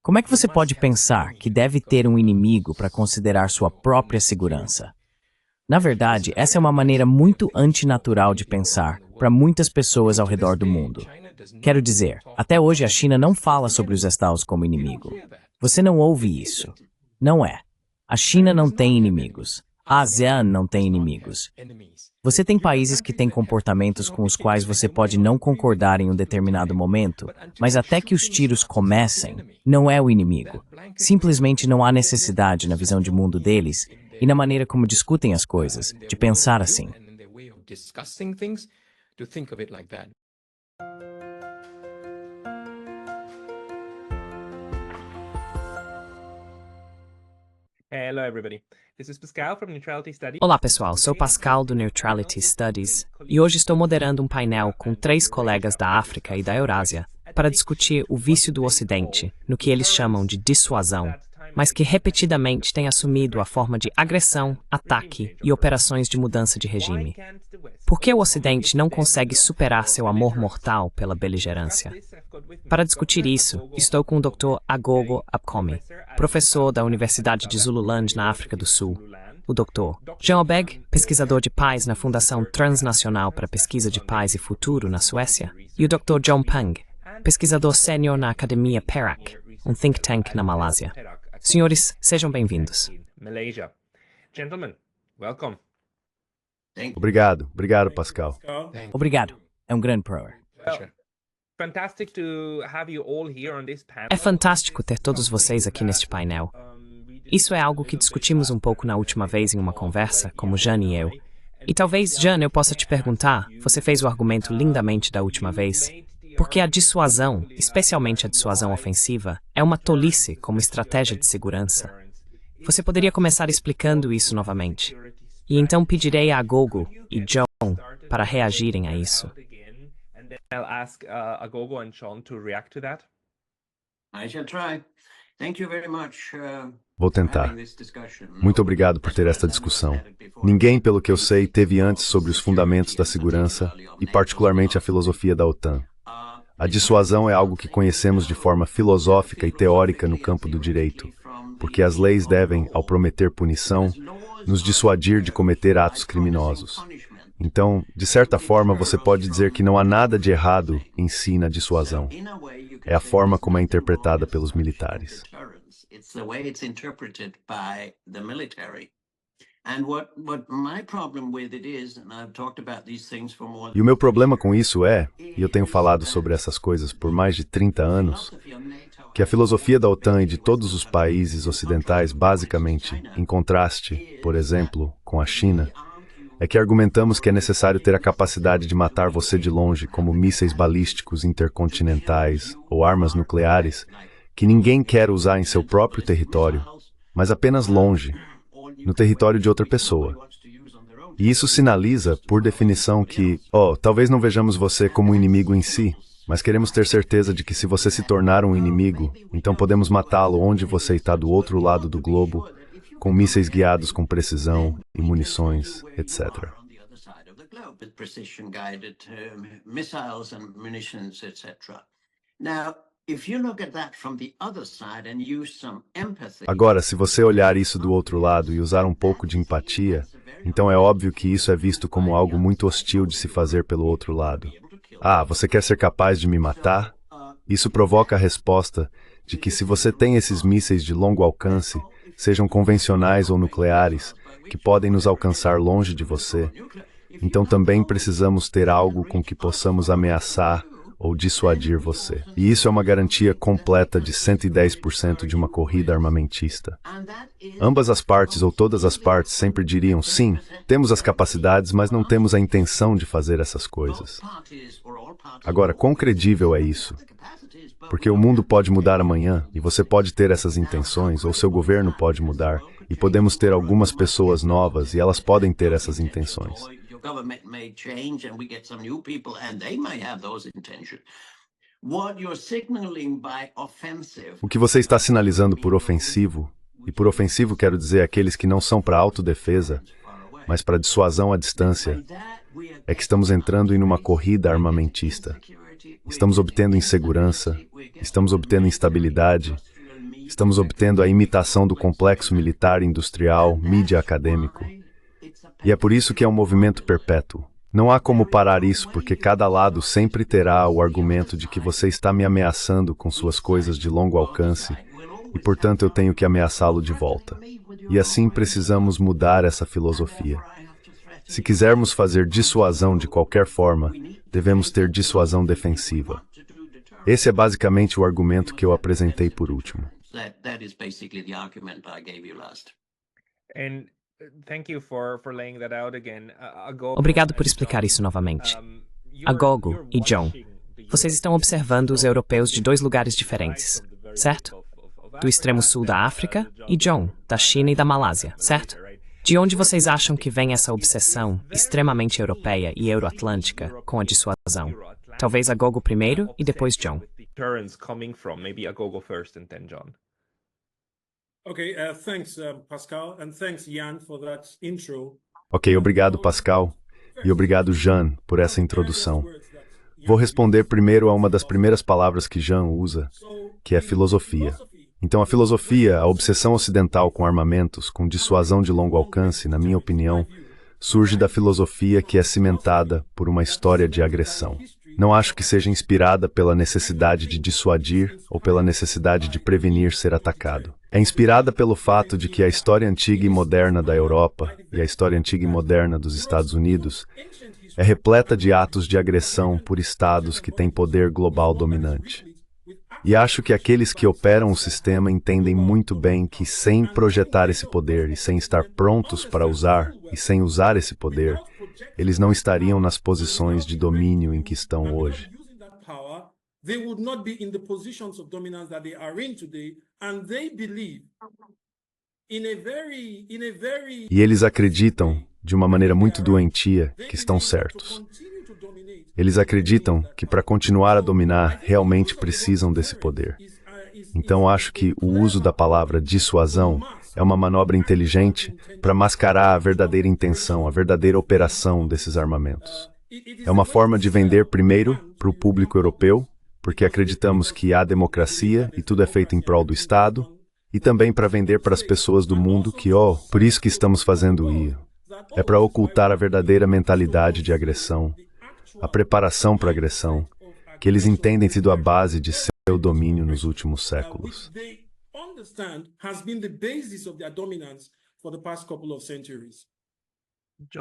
Como é que você pode pensar que deve ter um inimigo para considerar sua própria segurança? Na verdade, essa é uma maneira muito antinatural de pensar para muitas pessoas ao redor do mundo. Quero dizer, até hoje a China não fala sobre os Estados como inimigo. Você não ouve isso. Não é. A China não tem inimigos. A ASEAN não tem inimigos. Você tem países que têm comportamentos com os quais você pode não concordar em um determinado momento, mas até que os tiros comecem, não é o inimigo. Simplesmente não há necessidade na visão de mundo deles e na maneira como discutem as coisas, de pensar assim. Hello everybody. This is Pascal from Neutrality Studies. Olá pessoal, sou Pascal do Neutrality Studies e hoje estou moderando um painel com 3 colegas da África e da Eurásia para discutir o vício do Ocidente no que eles chamam de dissuasão, mas que repetidamente tem assumido a forma de agressão, ataque e operações de mudança de regime. Por que o Ocidente não consegue superar seu amor mortal pela beligerância? Para discutir isso, estou com o Dr. Agogo Abcomi, professor da Universidade de Zululand, na África do Sul, o Dr. Jean Obeg, pesquisador de paz na Fundação Transnacional para Pesquisa de Paz e Futuro, na Suécia, e o Dr. John Pang, pesquisador sênior na Academia Perak, um think tank na Malásia. Senhores, sejam bem-vindos. Gentlemen, welcome. Obrigado, Pascal. Obrigado. É um grande prazer. É fantástico ter todos vocês aqui neste painel. Isso é algo que discutimos um pouco na última vez em uma conversa, como Jane e eu. E talvez, Jane, eu possa te perguntar, você fez o argumento lindamente da última vez, porque a dissuasão, especialmente a dissuasão ofensiva, é uma tolice como estratégia de segurança. Você poderia começar explicando isso novamente. E então pedirei a Agogo e John para reagirem a isso. I'll ask Agogo and John to react to that. I shall try. Thank you very much. Vou tentar. Muito obrigado por ter esta discussão. Ninguém, pelo que eu sei, teve antes sobre os fundamentos da segurança e particularmente a filosofia da OTAN. A dissuasão é algo que conhecemos de forma filosófica e teórica no campo do direito, porque as leis devem, ao prometer punição, nos dissuadir de cometer atos criminosos. Então, de certa forma, você pode dizer que não há nada de errado em si na dissuasão. É a forma como é interpretada pelos militares. E o meu problema com isso é, e eu tenho falado sobre essas coisas por mais de 30 anos, que a filosofia da OTAN e de todos os países ocidentais, basicamente, em contraste, por exemplo, com a China, é que argumentamos que é necessário ter a capacidade de matar você de longe, como mísseis balísticos intercontinentais ou armas nucleares, que ninguém quer usar em seu próprio território, mas apenas longe, no território de outra pessoa. E isso sinaliza, por definição, que, talvez não vejamos você como um inimigo em si, mas queremos ter certeza de que se você se tornar um inimigo, então podemos matá-lo onde você está do outro lado do globo, com mísseis guiados com precisão e munições, etc. Agora, se você olhar isso do outro lado e usar um pouco de empatia, então é óbvio que isso é visto como algo muito hostil de se fazer pelo outro lado. Você quer ser capaz de me matar? Isso provoca a resposta de que se você tem esses mísseis de longo alcance, sejam convencionais ou nucleares, que podem nos alcançar longe de você, então também precisamos ter algo com que possamos ameaçar ou dissuadir você. E isso é uma garantia completa de 110% de uma corrida armamentista. Ambas as partes ou todas as partes sempre diriam, sim, temos as capacidades, mas não temos a intenção de fazer essas coisas. Agora, quão credível é isso? Porque o mundo pode mudar amanhã, e você pode ter essas intenções, ou seu governo pode mudar, e podemos ter algumas pessoas novas, e elas podem ter essas intenções. O que você está sinalizando por ofensivo, e por ofensivo quero dizer aqueles que não são para autodefesa, mas para dissuasão à distância, é que estamos entrando em uma corrida armamentista. estamos obtendo insegurança, estamos obtendo instabilidade, estamos obtendo a imitação do complexo militar, industrial, mídia acadêmico. E é por isso que é um movimento perpétuo. Não há como parar isso, porque cada lado sempre terá o argumento de que você está me ameaçando com suas coisas de longo alcance, e portanto eu tenho que ameaçá-lo de volta. E assim precisamos mudar essa filosofia. Se quisermos fazer dissuasão de qualquer forma, devemos ter dissuasão defensiva. Esse é basicamente o argumento que eu apresentei por último. That is basically the argument I gave you last. And thank you for laying that out again. Obrigado por explicar isso novamente. Agogo e John, vocês estão observando os europeus de dois lugares diferentes, certo? Do extremo sul da África e John, da China e da Malásia, certo? De onde vocês acham que vem essa obsessão extremamente europeia e euroatlântica com a dissuasão? Talvez Agogo primeiro e depois John. Coming from maybe Agogo first and then John. Okay, thanks, Pascal, and thanks, Jan, for that intro. Ok, obrigado, Pascal, e obrigado, Jan, por essa introdução. Vou responder primeiro a uma das primeiras palavras que Jan usa, que é filosofia. Então, a filosofia, a obsessão ocidental com armamentos, com dissuasão de longo alcance, na minha opinião, surge da filosofia que é cimentada por uma história de agressão. Não acho que seja inspirada pela necessidade de dissuadir ou pela necessidade de prevenir ser atacado. É inspirada pelo fato de que a história antiga e moderna da Europa e a história antiga e moderna dos Estados Unidos é repleta de atos de agressão por estados que têm poder global dominante. E acho que aqueles que operam o sistema entendem muito bem que, sem projetar esse poder e sem estar prontos para usar e sem usar esse poder, eles não estariam nas posições de domínio em que estão hoje. E eles acreditam, de uma maneira muito doentia, que estão certos. Eles acreditam que para continuar a dominar, realmente precisam desse poder. Então acho que o uso da palavra dissuasão é uma manobra inteligente para mascarar a verdadeira intenção, a verdadeira operação desses armamentos. É uma forma de vender primeiro para o público europeu, porque acreditamos que há democracia e tudo é feito em prol do Estado, e também para vender para as pessoas do mundo que, por isso que estamos fazendo isso. É para ocultar a verdadeira mentalidade de agressão, a preparação para a agressão, que eles entendem sido a base de seu domínio nos últimos séculos.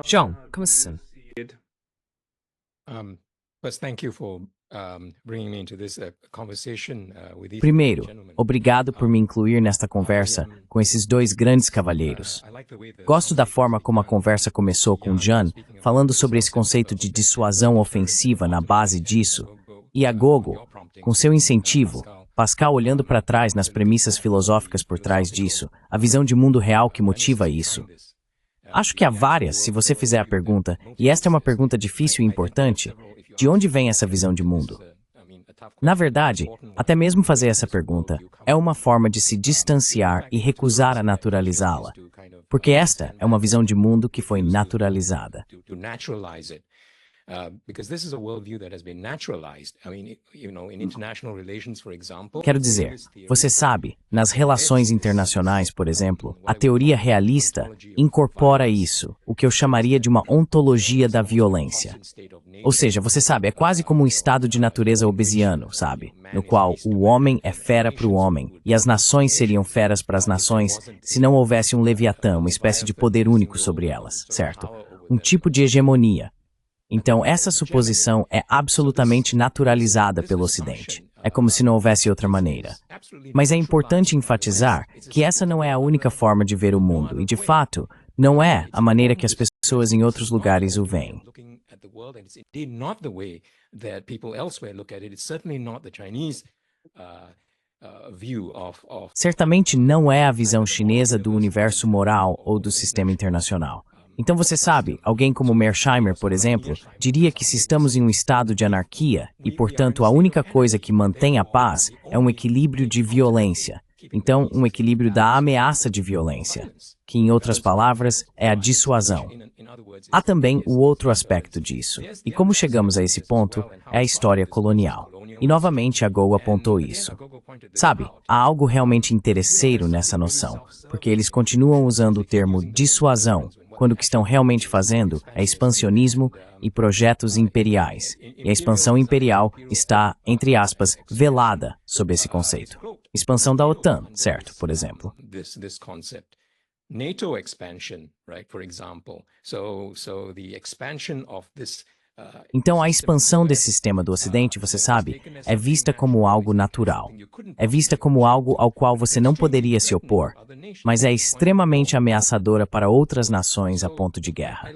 John, como assim? Primeiro, obrigado por me incluir nesta conversa com esses dois grandes cavalheiros. Gosto da forma como a conversa começou com Jan, falando sobre esse conceito de dissuasão ofensiva na base disso, e Agogo, com seu incentivo, Pascal olhando para trás nas premissas filosóficas por trás disso, a visão de mundo real que motiva isso. Acho que há várias, se você fizer a pergunta, e esta é uma pergunta difícil e importante, de onde vem essa visão de mundo? Na verdade, até mesmo fazer essa pergunta é uma forma de se distanciar e recusar a naturalizá-la, porque esta é uma visão de mundo que foi naturalizada. Quero dizer, você sabe, nas relações internacionais, por exemplo, a teoria realista incorpora isso, o que eu chamaria de uma ontologia da violência. Ou seja, você sabe, é quase como um estado de natureza obesiano, sabe? No qual o homem é fera para o homem, e as nações seriam feras para as nações se não houvesse um Leviatã, uma espécie de poder único sobre elas, certo? Um tipo de hegemonia. Então, essa suposição é absolutamente naturalizada pelo Ocidente. É como se não houvesse outra maneira. Mas é importante enfatizar que essa não é a única forma de ver o mundo, e de fato, não é a maneira que as pessoas em outros lugares o veem. Certamente não é a visão chinesa do universo moral ou do sistema internacional. Então você sabe, alguém como Mearsheimer, por exemplo, diria que se estamos em um estado de anarquia e, portanto, a única coisa que mantém a paz é um equilíbrio de violência, Então, um equilíbrio da ameaça de violência, que em outras palavras é a dissuasão. Há também o outro aspecto disso, e como chegamos a esse ponto é a história colonial. E novamente a Gogo apontou isso. Sabe, há algo realmente interesseiro nessa noção, porque eles continuam usando o termo dissuasão, quando o que estão realmente fazendo é expansionismo e projetos imperiais. E a expansão imperial está, entre aspas, velada sob esse conceito. Expansão da OTAN, certo, por exemplo. NATO expansion, right, for example. So the expansion of this Então, a expansão desse sistema do Ocidente, você sabe, é vista como algo natural. É vista como algo ao qual você não poderia se opor, mas é extremamente ameaçadora para outras nações a ponto de guerra.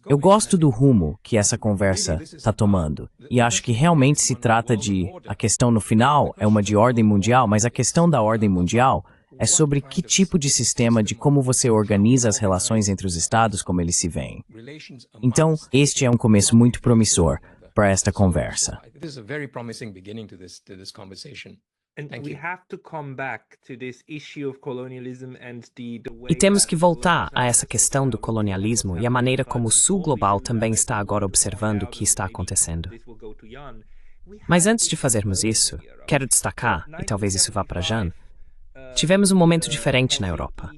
Eu gosto do rumo que essa conversa está tomando, e acho que realmente se trata de... A questão no final é uma de ordem mundial, mas a questão da ordem mundial é sobre que tipo de sistema, de como você organiza as relações entre os estados, como eles se veem. Então, este é um começo muito promissor para esta conversa. E temos que voltar a essa questão do colonialismo e a maneira como o Sul Global também está agora observando o que está acontecendo. Mas antes de fazermos isso, quero destacar, e talvez isso vá para Jan, tivemos um momento diferente na Europa.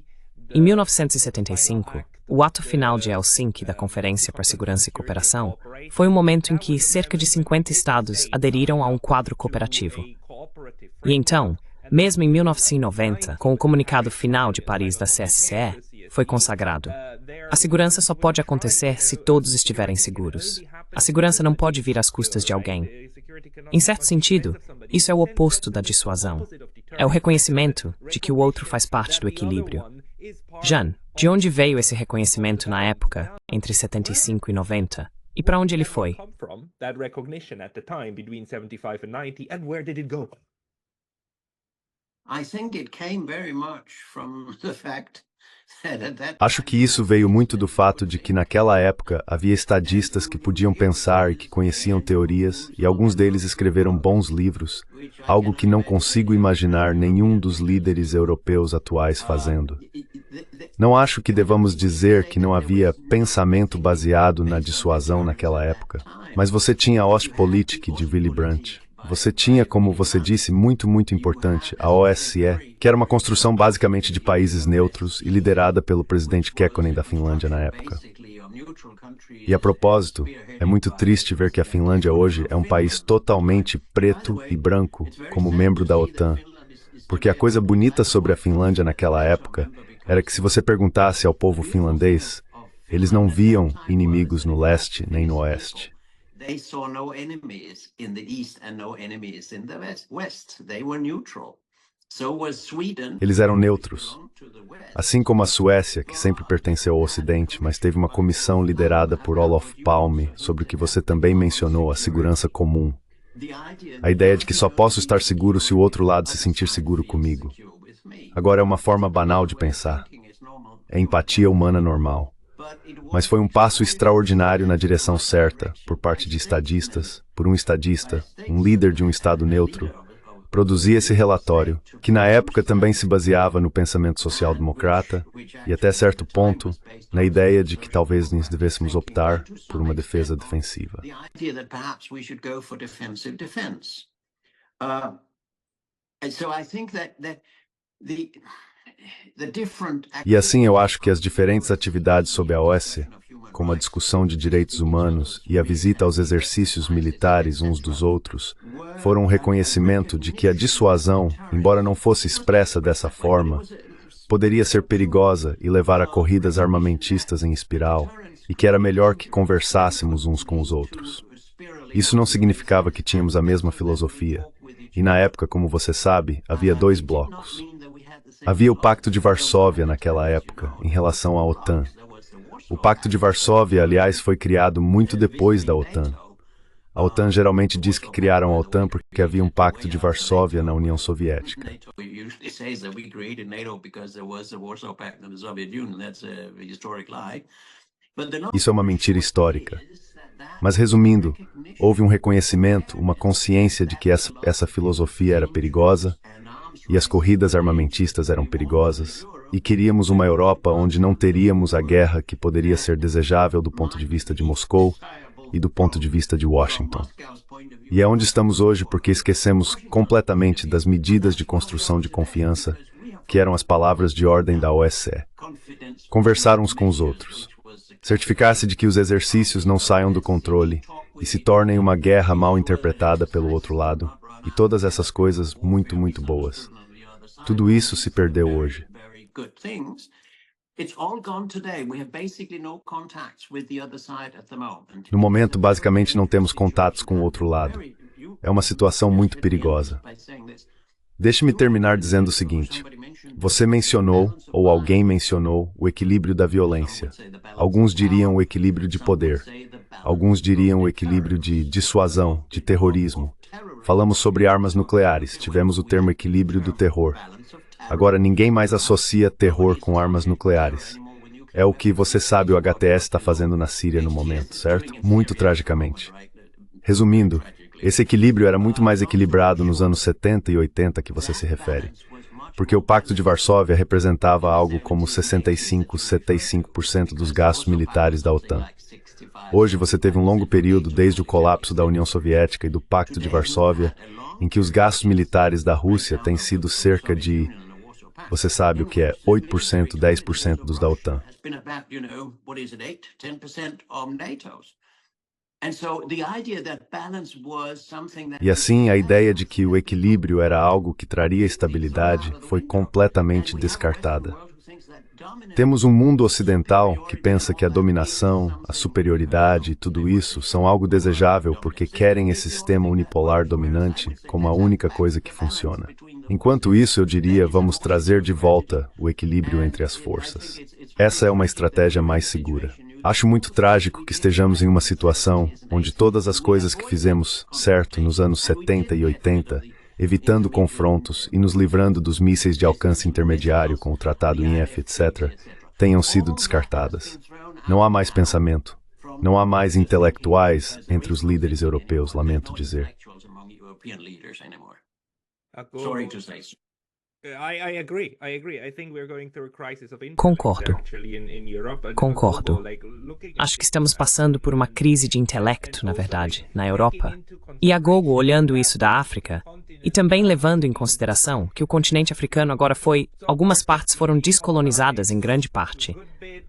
Em 1975, o ato final de Helsinki da Conferência para Segurança e Cooperação foi um momento em que cerca de 50 estados aderiram a um quadro cooperativo. E então, mesmo em 1990, com o comunicado final de Paris da CSCE, foi consagrado. A segurança só pode acontecer se todos estiverem seguros. A segurança não pode vir às custas de alguém. Em certo sentido, isso é o oposto da dissuasão. É o reconhecimento de que o outro faz parte do equilíbrio. Jan, de onde veio esse reconhecimento na época, entre 75 e 90? E para onde ele foi? Acho que isso veio muito do fato de que naquela época havia estadistas que podiam pensar e que conheciam teorias, e alguns deles escreveram bons livros, algo que não consigo imaginar nenhum dos líderes europeus atuais fazendo. Não acho que devamos dizer que não havia pensamento baseado na dissuasão naquela época, mas você tinha a Ostpolitik de Willy Brandt. Você tinha, como você disse, muito importante, a OSCE, que era uma construção basicamente de países neutros e liderada pelo presidente Kekkonen da Finlândia na época. E a propósito, é muito triste ver que a Finlândia hoje é um país totalmente preto e branco como membro da OTAN, porque a coisa bonita sobre a Finlândia naquela época era que se você perguntasse ao povo finlandês, eles não viam inimigos no leste nem no oeste. They saw no enemies in the east and no enemies in the west. They were neutral. So was Sweden. Eles eram neutros. Assim como a Suécia, que sempre pertenceu ao Ocidente, mas teve uma comissão liderada por Olof Palme, sobre o que você também mencionou, a segurança comum. A ideia de que só posso estar seguro se o outro lado se sentir seguro comigo. Agora é uma forma banal de pensar. É empatia humana normal. Mas foi um passo extraordinário na direção certa, por parte de estadistas, por um estadista, um líder de um estado neutro, produzir esse relatório, que na época também se baseava no pensamento social-democrata e até certo ponto na ideia de que talvez nós devêssemos optar por uma defesa defensiva. E assim eu acho que as diferentes atividades sob a OSCE, como a discussão de direitos humanos e a visita aos exercícios militares uns dos outros, foram um reconhecimento de que a dissuasão, embora não fosse expressa dessa forma, poderia ser perigosa e levar a corridas armamentistas em espiral, e que era melhor que conversássemos uns com os outros. Isso não significava que tínhamos a mesma filosofia, e na época, como você sabe, havia dois blocos. Havia o Pacto de Varsóvia naquela época, em relação à OTAN. O Pacto de Varsóvia, aliás, foi criado muito depois da OTAN. A OTAN geralmente diz que criaram a OTAN porque havia um Pacto de Varsóvia na União Soviética. Isso é uma mentira histórica. Mas resumindo, houve um reconhecimento, uma consciência de que essa filosofia era perigosa, e as corridas armamentistas eram perigosas, e queríamos uma Europa onde não teríamos a guerra que poderia ser desejável do ponto de vista de Moscou e do ponto de vista de Washington. E é onde estamos hoje porque esquecemos completamente das medidas de construção de confiança, que eram as palavras de ordem da OSCE. Conversar uns com os outros. Certificar-se de que os exercícios não saiam do controle e se tornem uma guerra mal interpretada pelo outro lado, e todas essas coisas muito, muito boas. Tudo isso se perdeu hoje. No momento, basicamente, não temos contatos com o outro lado. É uma situação muito perigosa. Deixe-me terminar dizendo o seguinte. Você mencionou, ou alguém mencionou, o equilíbrio da violência. Alguns diriam o equilíbrio de poder. Alguns diriam o equilíbrio de dissuasão, de terrorismo. Falamos sobre armas nucleares, tivemos o termo equilíbrio do terror. Agora, ninguém mais associa terror com armas nucleares. É o que, você sabe, o HTS está fazendo na Síria no momento, certo? Muito tragicamente. Resumindo, esse equilíbrio era muito mais equilibrado nos anos 70 e 80 que você se refere. Porque o Pacto de Varsóvia representava algo como 65% dos gastos militares da OTAN. Hoje você teve um longo período desde o colapso da União Soviética e do Pacto de Varsóvia, em que os gastos militares da Rússia têm sido cerca de, você sabe o que é, 8%, 10% dos da OTAN. E assim, a ideia de que o equilíbrio era algo que traria estabilidade foi completamente descartada. Temos um mundo ocidental que pensa que a dominação, a superioridade e tudo isso são algo desejável porque querem esse sistema unipolar dominante como a única coisa que funciona. Enquanto isso, eu diria, vamos trazer de volta o equilíbrio entre as forças. Essa é uma estratégia mais segura. Acho muito trágico que estejamos em uma situação onde todas as coisas que fizemos certo nos anos 70 e 80, evitando confrontos e nos livrando dos mísseis de alcance intermediário com o Tratado INF, etc., tenham sido descartadas. Não há mais pensamento. Não há mais intelectuais entre os líderes europeus, lamento dizer. Concordo. Concordo. Acho que estamos passando por uma crise de intelecto, na verdade, na Europa. E a Gogo olhando isso da África, e também levando em consideração que o continente africano agora algumas partes foram descolonizadas em grande parte.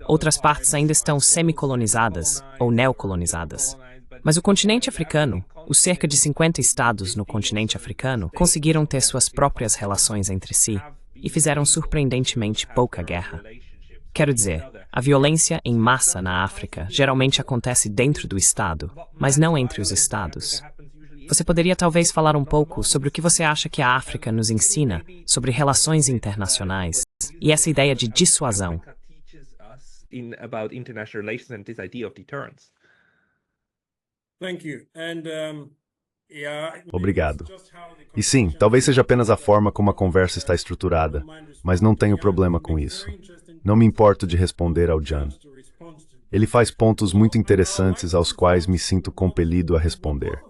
Outras partes ainda estão semicolonizadas ou neocolonizadas. Mas o continente africano, os cerca de 50 estados no continente africano, conseguiram ter suas próprias relações entre si e fizeram surpreendentemente pouca guerra. Quero dizer, a violência em massa na África geralmente acontece dentro do estado, mas não entre os estados. Você poderia talvez falar um pouco sobre o que você acha que a África nos ensina sobre relações internacionais e essa ideia de dissuasão? Obrigado. E sim, talvez seja apenas a forma como a conversa está estruturada, mas não tenho problema com isso. Não me importo de responder ao Jan. Ele faz pontos muito interessantes aos quais me sinto compelido a responder.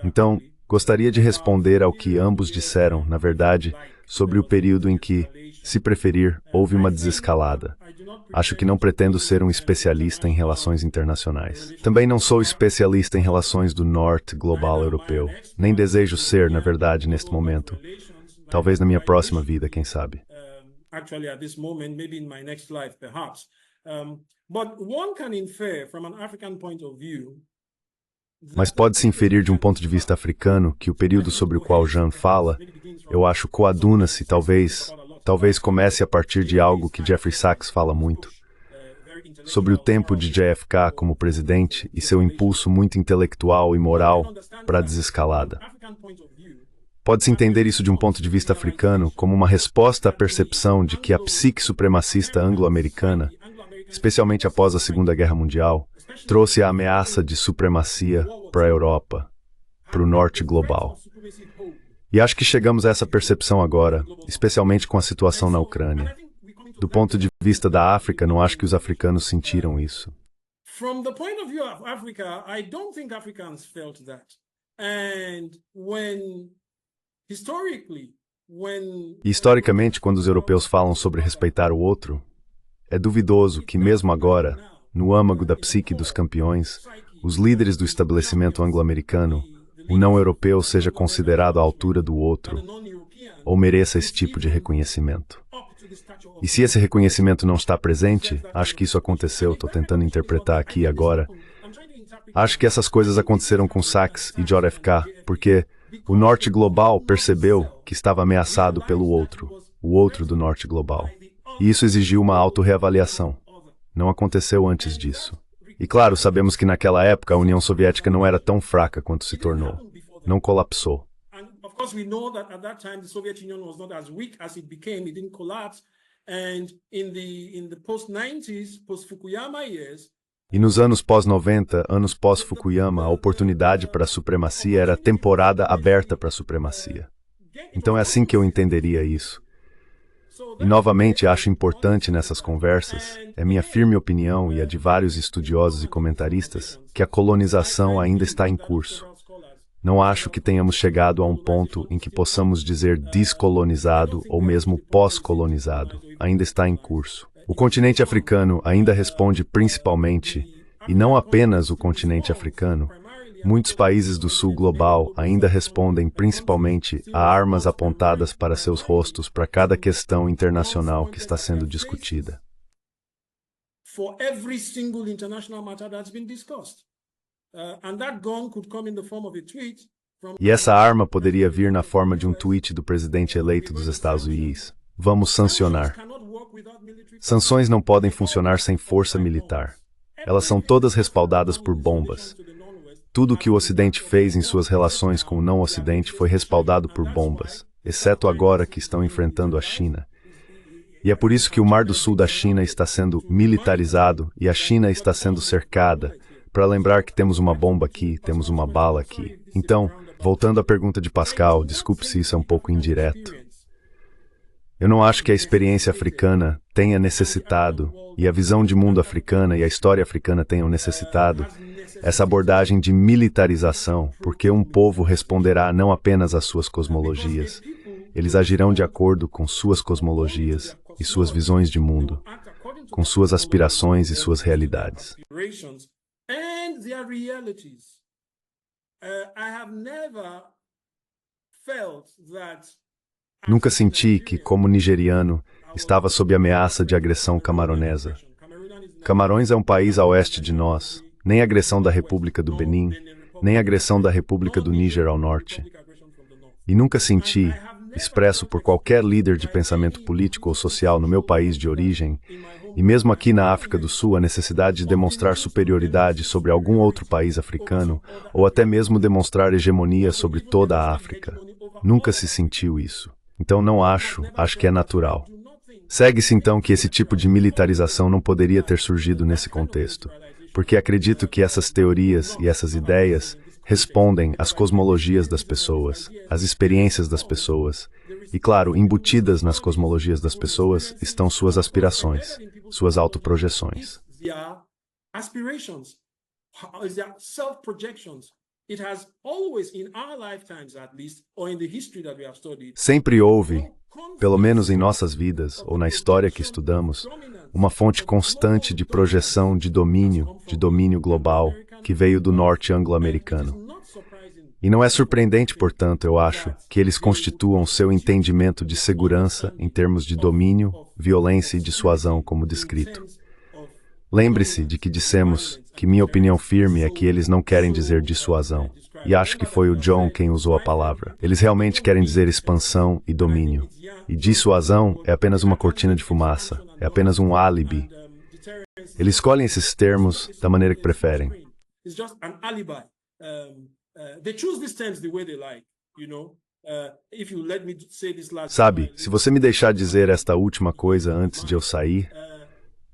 Então, gostaria de responder ao que ambos disseram, na verdade, sobre o período em que, se preferir, houve uma desescalada. Acho que não pretendo ser um especialista em relações internacionais. Também não sou especialista em relações do norte global europeu. Nem desejo ser, na verdade, neste momento. Talvez na minha próxima vida, quem sabe. Mas pode-se inferir de um ponto de vista africano que o período sobre o qual Jean fala, eu acho coaduna-se, talvez comece a partir de algo que Jeffrey Sachs fala muito, sobre o tempo de JFK como presidente e seu impulso muito intelectual e moral para a desescalada. Pode-se entender isso de um ponto de vista africano como uma resposta à percepção de que a psique supremacista anglo-americana, especialmente após a Segunda Guerra Mundial, trouxe a ameaça de supremacia para a Europa, para o norte global. E acho que chegamos a essa percepção agora, especialmente com a situação na Ucrânia. Do ponto de vista da África, não acho que os africanos sentiram isso. From the point of view of Africa, I don't think Africans felt that. And when historically E historicamente, quando os europeus falam sobre respeitar o outro, é duvidoso que mesmo agora, no âmago da psique dos campeões, os líderes do estabelecimento anglo-americano, o não-europeu seja considerado à altura do outro, ou mereça esse tipo de reconhecimento. E se esse reconhecimento não está presente, acho que isso aconteceu, estou tentando interpretar aqui agora, acho que essas coisas aconteceram com Sachs e JFK, porque o norte global percebeu que estava ameaçado pelo outro, o outro do norte global. E isso exigiu uma autorreavaliação. Não aconteceu antes disso. E claro, sabemos que naquela época a União Soviética não era tão fraca quanto se tornou. Não colapsou. E nos anos pós-90, anos pós-Fukuyama, a oportunidade para a supremacia era temporada aberta para a supremacia. Então é assim que eu entenderia isso. E novamente acho importante nessas conversas, é minha firme opinião e a de vários estudiosos e comentaristas, que a colonização ainda está em curso. Não acho que tenhamos chegado a um ponto em que possamos dizer descolonizado ou mesmo pós-colonizado. Ainda está em curso. O continente africano ainda responde principalmente, e não apenas o continente africano, muitos países do sul global ainda respondem principalmente a armas apontadas para seus rostos para cada questão internacional que está sendo discutida. E essa arma poderia vir na forma de um tweet do presidente eleito dos Estados Unidos. Vamos sancionar. Sanções não podem funcionar sem força militar. Elas são todas respaldadas por bombas. Tudo o que o Ocidente fez em suas relações com o não-Ocidente foi respaldado por bombas, exceto agora que estão enfrentando a China. E é por isso que o Mar do Sul da China está sendo militarizado e a China está sendo cercada, para lembrar que temos uma bomba aqui, temos uma bala aqui. Então, voltando à pergunta de Pascal, desculpe se isso é um pouco indireto. Eu não acho que a experiência africana tenha necessitado, e a visão de mundo africana e a história africana tenham necessitado, essa abordagem de militarização, porque um povo responderá não apenas às suas cosmologias, eles agirão de acordo com suas cosmologias e suas visões de mundo, com suas aspirações e suas realidades. Nunca senti que, como nigeriano, estava sob ameaça de agressão camaronesa. Camarões é um país a oeste de nós, nem agressão da República do Benin, nem agressão da República do Níger ao norte. E nunca senti, expresso por qualquer líder de pensamento político ou social no meu país de origem, e mesmo aqui na África do Sul, a necessidade de demonstrar superioridade sobre algum outro país africano, ou até mesmo demonstrar hegemonia sobre toda a África. Nunca se sentiu isso. Então não acho que é natural. Segue-se então que esse tipo de militarização não poderia ter surgido nesse contexto, porque acredito que essas teorias e essas ideias respondem às cosmologias das pessoas, às experiências das pessoas, e claro, embutidas nas cosmologias das pessoas estão suas aspirações, suas autoprojeções. Sempre houve, pelo menos em nossas vidas, ou na história que estudamos, uma fonte constante de projeção de domínio global, que veio do norte anglo-americano. E não é surpreendente, portanto, eu acho, que eles constituam seu entendimento de segurança em termos de domínio, violência e dissuasão, como descrito. Lembre-se de que dissemos que minha opinião firme é que eles não querem dizer dissuasão. E acho que foi o John quem usou a palavra. Eles realmente querem dizer expansão e domínio. E dissuasão é apenas uma cortina de fumaça, é apenas um álibi. Eles escolhem esses termos da maneira que preferem. Sabe, se você me deixar dizer esta última coisa antes de eu sair,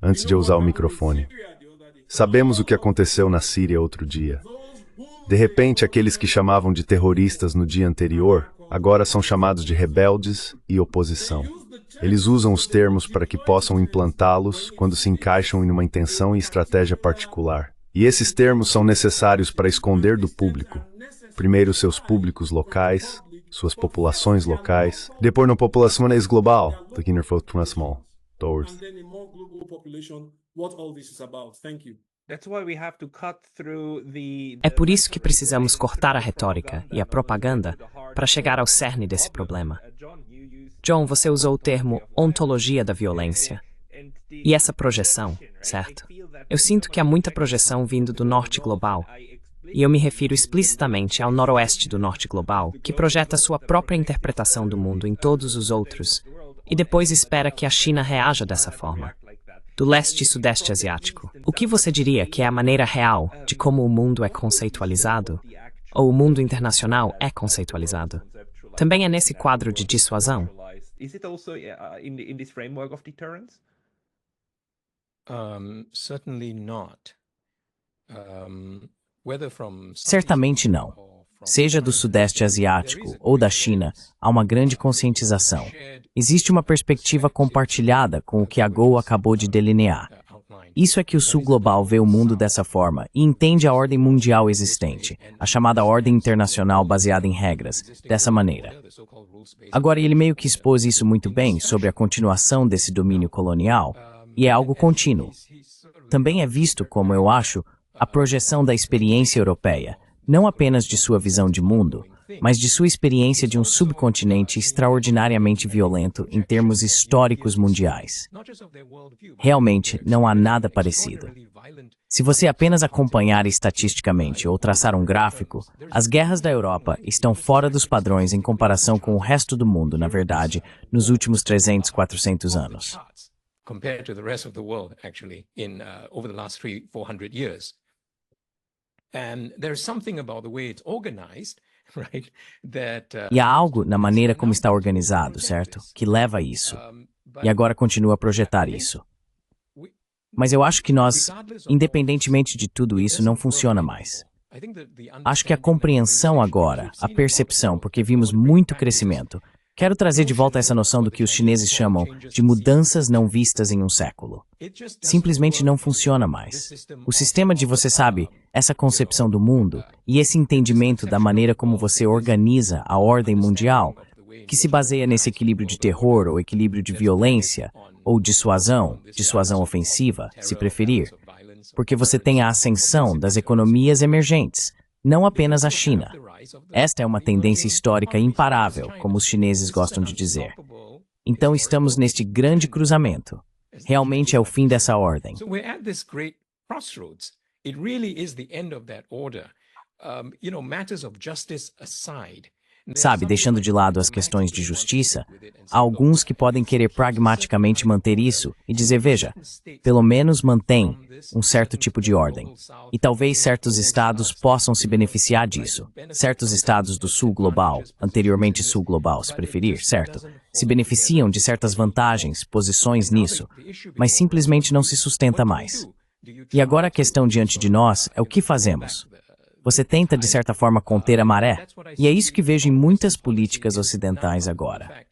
antes de eu usar o microfone. Sabemos o que aconteceu na Síria outro dia. De repente, aqueles que chamavam de terroristas no dia anterior, agora são chamados de rebeldes e oposição. Eles usam os termos para que possam implantá-los quando se encaixam em uma intenção e estratégia particular. E esses termos são necessários para esconder do público, primeiro seus públicos locais, suas populações locais, depor na população global, do que small. And then a more global population, what all this is about. Thank you. That's why we have to cut through É por isso que precisamos cortar a retórica e a propaganda para chegar ao cerne desse problema. John, você usou o termo ontologia da violência. E essa projeção, certo? Eu sinto que há muita projeção vindo do norte global. E eu me refiro explicitamente ao noroeste do norte global, que projeta sua própria interpretação do mundo em todos os outros, e depois espera que a China reaja dessa forma. Do leste e sudeste asiático. O que você diria que é a maneira real de como o mundo é conceitualizado? Ou o mundo internacional é conceitualizado? Também é nesse quadro de dissuasão? Is it also in this framework of deterrence? Certainly not. Certamente não. Seja do Sudeste Asiático ou da China, há uma grande conscientização. Existe uma perspectiva compartilhada com o que a Go acabou de delinear. Isso é que o Sul Global vê o mundo dessa forma e entende a ordem mundial existente, a chamada ordem internacional baseada em regras, dessa maneira. Agora, ele meio que expôs isso muito bem sobre a continuação desse domínio colonial, e é algo contínuo. Também é visto como, eu acho, a projeção da experiência europeia, não apenas de sua visão de mundo, mas de sua experiência de um subcontinente extraordinariamente violento em termos históricos mundiais. Realmente, não há nada parecido. Se você apenas acompanhar estatisticamente ou traçar um gráfico, as guerras da Europa estão fora dos padrões em comparação com o resto do mundo, na verdade, nos últimos 300, 400 anos. Compared to the rest of the world, actually, over the last 300-400 years. And there's something about the way it's organized, right? E há algo na maneira como está organizado, certo? Que leva a isso. E agora continua a projetar isso. Mas eu acho que nós, independentemente de tudo isso, não funciona mais. Acho que a compreensão agora, a percepção, porque vimos muito crescimento. Quero trazer de volta essa noção do que os chineses chamam de mudanças não vistas em um século. Simplesmente não funciona mais. O sistema de, você sabe, essa concepção do mundo e esse entendimento da maneira como você organiza a ordem mundial, que se baseia nesse equilíbrio de terror ou equilíbrio de violência, ou dissuasão ofensiva, se preferir, porque você tem a ascensão das economias emergentes, não apenas a China. Esta é uma tendência histórica imparável, como os chineses gostam de dizer. Então estamos neste grande cruzamento. Realmente é o fim dessa ordem. So we're at this great crossroads. It really is the end of that order. Matters of justice aside. Sabe, deixando de lado as questões de justiça, há alguns que podem querer pragmaticamente manter isso e dizer, veja, pelo menos mantém um certo tipo de ordem. E talvez certos estados possam se beneficiar disso. Certos estados do Sul Global, anteriormente Sul Global, se preferir, certo? Se beneficiam de certas vantagens, posições nisso, mas simplesmente não se sustenta mais. E agora a questão diante de nós é o que fazemos? Você tenta, de certa forma, conter a maré, e é isso que vejo em muitas políticas ocidentais agora.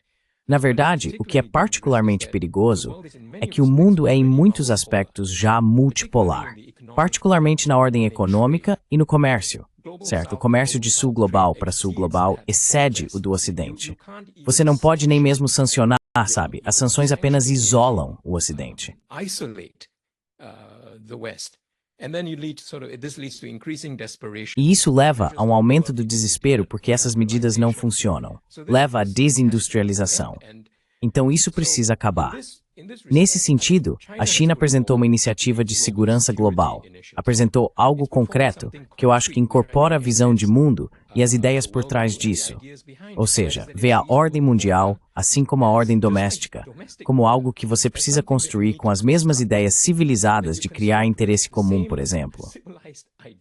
Na verdade, o que é particularmente perigoso é que o mundo é, em muitos aspectos, já multipolar, particularmente na ordem econômica e no comércio. Certo, o comércio de Sul Global para Sul Global excede o do Ocidente. Você não pode nem mesmo sancionar, sabe? As sanções apenas isolam o Ocidente. E isso leva a um aumento do desespero porque essas medidas não funcionam. Leva à desindustrialização. Então isso precisa acabar. Nesse sentido, a China apresentou uma iniciativa de segurança global. Apresentou algo concreto que eu acho que incorpora a visão de mundo e as ideias por trás disso. Ou seja, vê a ordem mundial, assim como a ordem doméstica, como algo que você precisa construir com as mesmas ideias civilizadas de criar interesse comum, por exemplo.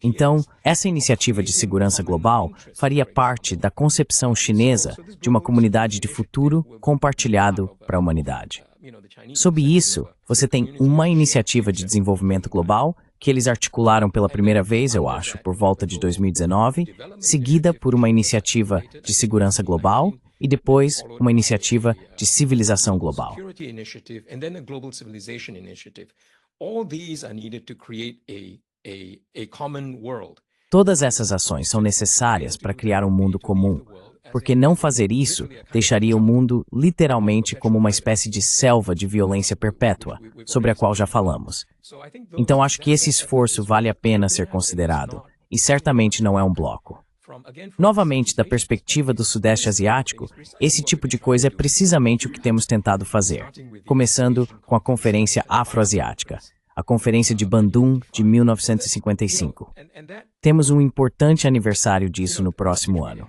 Então, essa iniciativa de segurança global faria parte da concepção chinesa de uma comunidade de futuro compartilhado para a humanidade. Sob isso, você tem uma iniciativa de desenvolvimento global que eles articularam pela primeira vez, eu acho, por volta de 2019, seguida por uma iniciativa de segurança global e depois uma iniciativa de civilização global. Todas essas ações são necessárias para criar um mundo comum, porque não fazer isso deixaria o mundo literalmente como uma espécie de selva de violência perpétua, sobre a qual já falamos. Então acho que esse esforço vale a pena ser considerado, e certamente não é um bloco. Novamente, da perspectiva do Sudeste Asiático, esse tipo de coisa é precisamente o que temos tentado fazer, começando com a Conferência Afroasiática, a Conferência de Bandung de 1955. Temos um importante aniversário disso no próximo ano.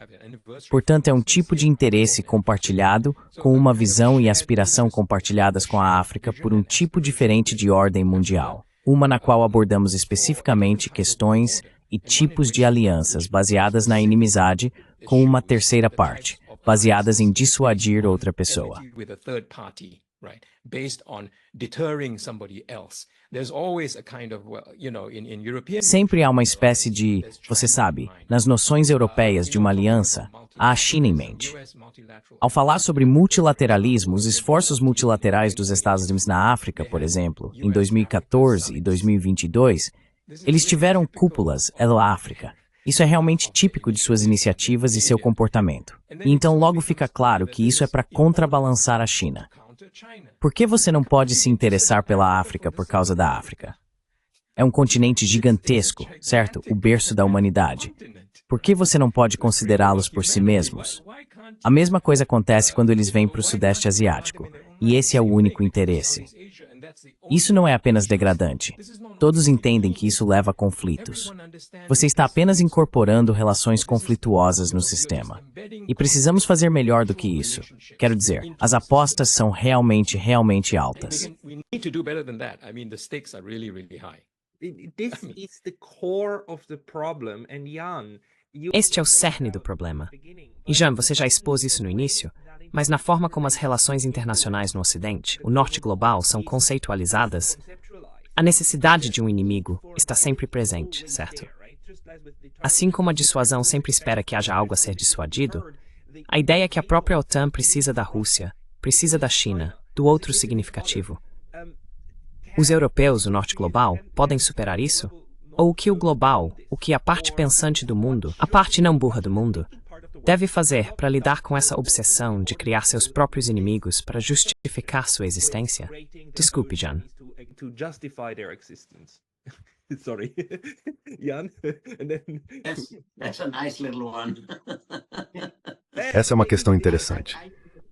Portanto, é um tipo de interesse compartilhado com uma visão e aspiração compartilhadas com a África por um tipo diferente de ordem mundial, uma na qual abordamos especificamente questões e tipos de alianças baseadas na inimizade com uma terceira parte, baseadas em dissuadir outra pessoa. Sempre há uma espécie de, você sabe, nas noções europeias de uma aliança, há a China em mente. Ao falar sobre multilateralismo, os esforços multilaterais dos Estados Unidos na África, por exemplo, em 2014 e 2022, eles tiveram cúpulas da África. Isso é realmente típico de suas iniciativas e seu comportamento. E então logo fica claro que isso é para contrabalançar a China. Por que você não pode se interessar pela África por causa da África? É um continente gigantesco, certo? O berço da humanidade. Por que você não pode considerá-los por si mesmos? A mesma coisa acontece quando eles vêm para o Sudeste Asiático, e esse é o único interesse. Isso não é apenas degradante. Todos entendem que isso leva a conflitos. Você está apenas incorporando relações conflituosas no sistema. E precisamos fazer melhor do que isso. Quero dizer, as apostas são realmente altas. Este é o cerne do problema. E Jan, você já expôs isso no início, mas na forma como as relações internacionais no Ocidente, o Norte global, são conceitualizadas, a necessidade de um inimigo está sempre presente, certo? Assim como a dissuasão sempre espera que haja algo a ser dissuadido, a ideia é que a própria OTAN precisa da Rússia, precisa da China, do outro significativo. Os europeus, o Norte global, podem superar isso? Ou o que o global, o que a parte pensante do mundo, a parte não burra do mundo, deve fazer para lidar com essa obsessão de criar seus próprios inimigos para justificar sua existência? Desculpe, Jan. Sorry. Jan? That's a nice little one. Essa é uma questão interessante.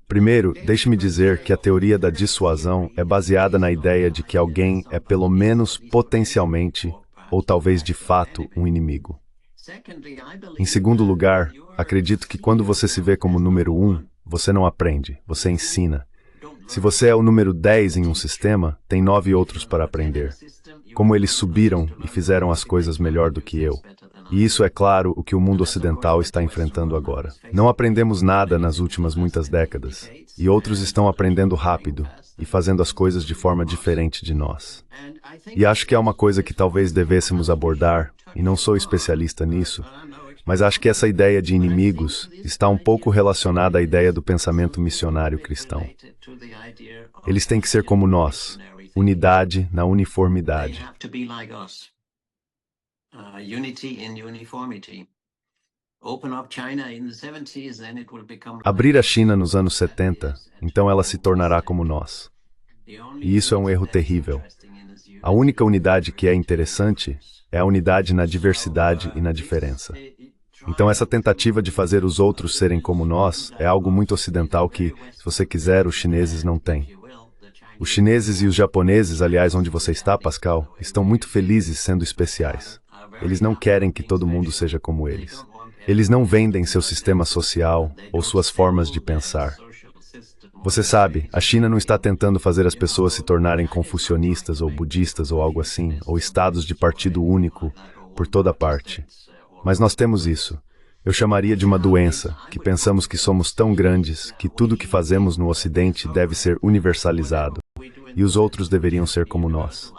Primeiro, deixe-me dizer que a teoria da dissuasão é baseada na ideia de que alguém é pelo menos potencialmente, ou talvez de fato, um inimigo. Em segundo lugar, acredito que quando você se vê como número 1, você não aprende, você ensina. Se você é o número 10 em um sistema, tem 9 outros para aprender. Como eles subiram e fizeram as coisas melhor do que eu. E isso é claro o que o mundo ocidental está enfrentando agora. Não aprendemos nada nas últimas muitas décadas, e outros estão aprendendo rápido e fazendo as coisas de forma diferente de nós. E acho que é uma coisa que talvez devêssemos abordar, e não sou especialista nisso, mas acho que essa ideia de inimigos está um pouco relacionada à ideia do pensamento missionário cristão. Eles têm que ser como nós, unidade na uniformidade. Abrir a China nos anos 70, então ela se tornará como nós. E isso é um erro terrível. A única unidade que é interessante é a unidade na diversidade e na diferença. Então essa tentativa de fazer os outros serem como nós é algo muito ocidental que, se você quiser, os chineses não têm. Os chineses e os japoneses, aliás, onde você está, Pascal, estão muito felizes sendo especiais. Eles não querem que todo mundo seja como eles. Eles não vendem seu sistema social ou suas formas de pensar. Você sabe, a China não está tentando fazer as pessoas se tornarem confucionistas ou budistas ou algo assim, ou estados de partido único por toda parte. Mas nós temos isso. Eu chamaria de uma doença, que pensamos que somos tão grandes que tudo que fazemos no Ocidente deve ser universalizado, e os outros deveriam ser como nós.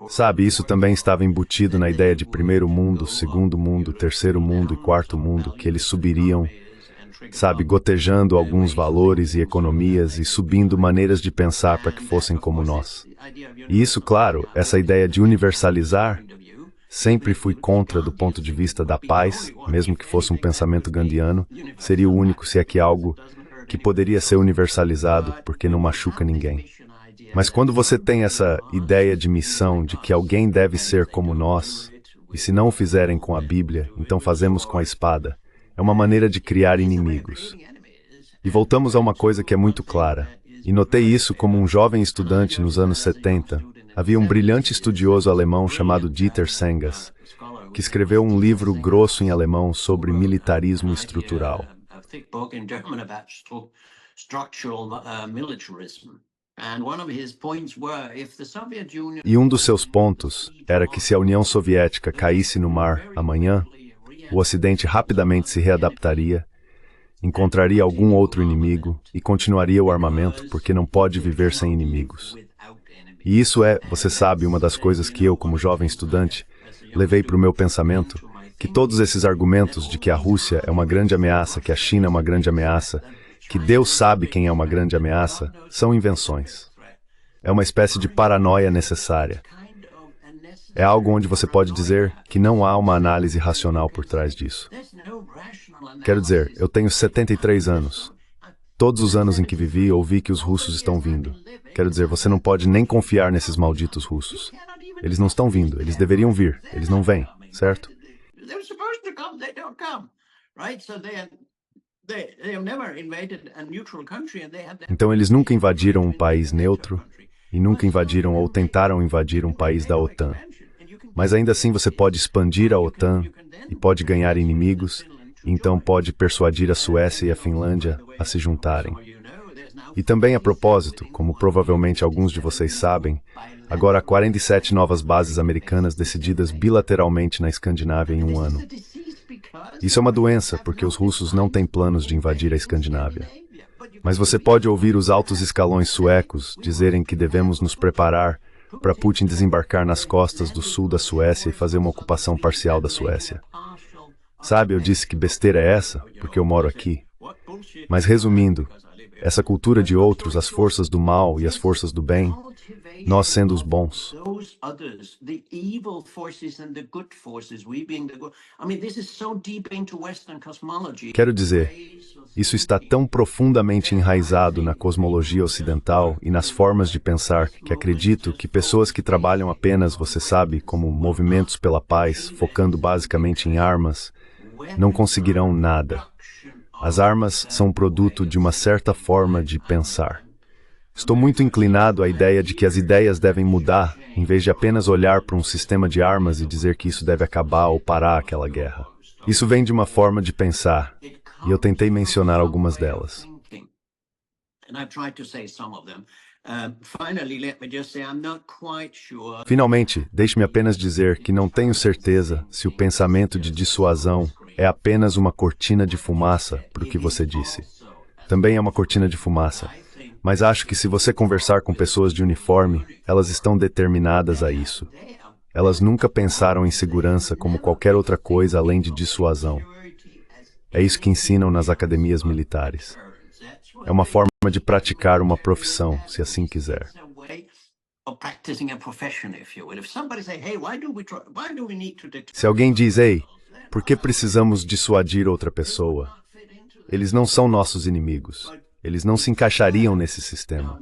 Sabe, isso também estava embutido na ideia de primeiro mundo, segundo mundo, terceiro mundo e quarto mundo, que eles subiriam sabe, gotejando alguns valores e economias e subindo maneiras de pensar para que fossem como nós. E isso, claro, essa ideia de universalizar, sempre fui contra do ponto de vista da paz, mesmo que fosse um pensamento gandhiano, seria o único, se é que algo, que poderia ser universalizado porque não machuca ninguém. Mas quando você tem essa ideia de missão, de que alguém deve ser como nós, e se não o fizerem com a Bíblia, então fazemos com a espada, é uma maneira de criar inimigos. E voltamos a uma coisa que é muito clara, e notei isso como um jovem estudante nos anos 70, havia um brilhante estudioso alemão chamado Dieter Sengas, que escreveu um livro grosso em alemão sobre militarismo estrutural. E um dos seus pontos era que se a União Soviética caísse no mar amanhã, o Ocidente rapidamente se readaptaria, encontraria algum outro inimigo e continuaria o armamento, porque não pode viver sem inimigos. E isso é, você sabe, uma das coisas que eu, como jovem estudante, levei para o meu pensamento, que todos esses argumentos de que a Rússia é uma grande ameaça, que a China é uma grande ameaça, que Deus sabe quem é uma grande ameaça, são invenções. É uma espécie de paranoia necessária. É algo onde você pode dizer que não há uma análise racional por trás disso. Quero dizer, eu tenho 73 anos. Todos os anos em que vivi, ouvi que os russos estão vindo. Quero dizer, você não pode nem confiar nesses malditos russos. Eles não estão vindo, eles deveriam vir, eles não vêm, certo? Então eles nunca invadiram um país neutro e nunca invadiram ou tentaram invadir um país da OTAN. Mas ainda assim você pode expandir a OTAN e pode ganhar inimigos, e então pode persuadir a Suécia e a Finlândia a se juntarem. E também a propósito, como provavelmente alguns de vocês sabem, agora há 47 novas bases americanas decididas bilateralmente na Escandinávia em um ano. Isso é uma doença, porque os russos não têm planos de invadir a Escandinávia. Mas você pode ouvir os altos escalões suecos dizerem que devemos nos preparar para Putin desembarcar nas costas do sul da Suécia e fazer uma ocupação parcial da Suécia. Sabe, eu disse que besteira é essa, porque eu moro aqui. Mas resumindo, essa cultura de outros, as forças do mal e as forças do bem, nós sendo os bons. Quero dizer, isso está tão profundamente enraizado na cosmologia ocidental e nas formas de pensar que acredito que pessoas que trabalham apenas, você sabe, como movimentos pela paz, focando basicamente em armas, não conseguirão nada. As armas são produto de uma certa forma de pensar. Estou muito inclinado à ideia de que as ideias devem mudar, em vez de apenas olhar para um sistema de armas e dizer que isso deve acabar ou parar aquela guerra. Isso vem de uma forma de pensar, e eu tentei mencionar algumas delas. Finalmente, deixe-me apenas dizer que não tenho certeza se o pensamento de dissuasão é apenas uma cortina de fumaça para o que você disse. Também é uma cortina de fumaça. Mas acho que se você conversar com pessoas de uniforme, elas estão determinadas a isso. Elas nunca pensaram em segurança como qualquer outra coisa além de dissuasão. É isso que ensinam nas academias militares. É uma forma de praticar uma profissão, se assim quiser. Se alguém diz, ei, por que precisamos dissuadir outra pessoa? Eles não são nossos inimigos. Eles não se encaixariam nesse sistema.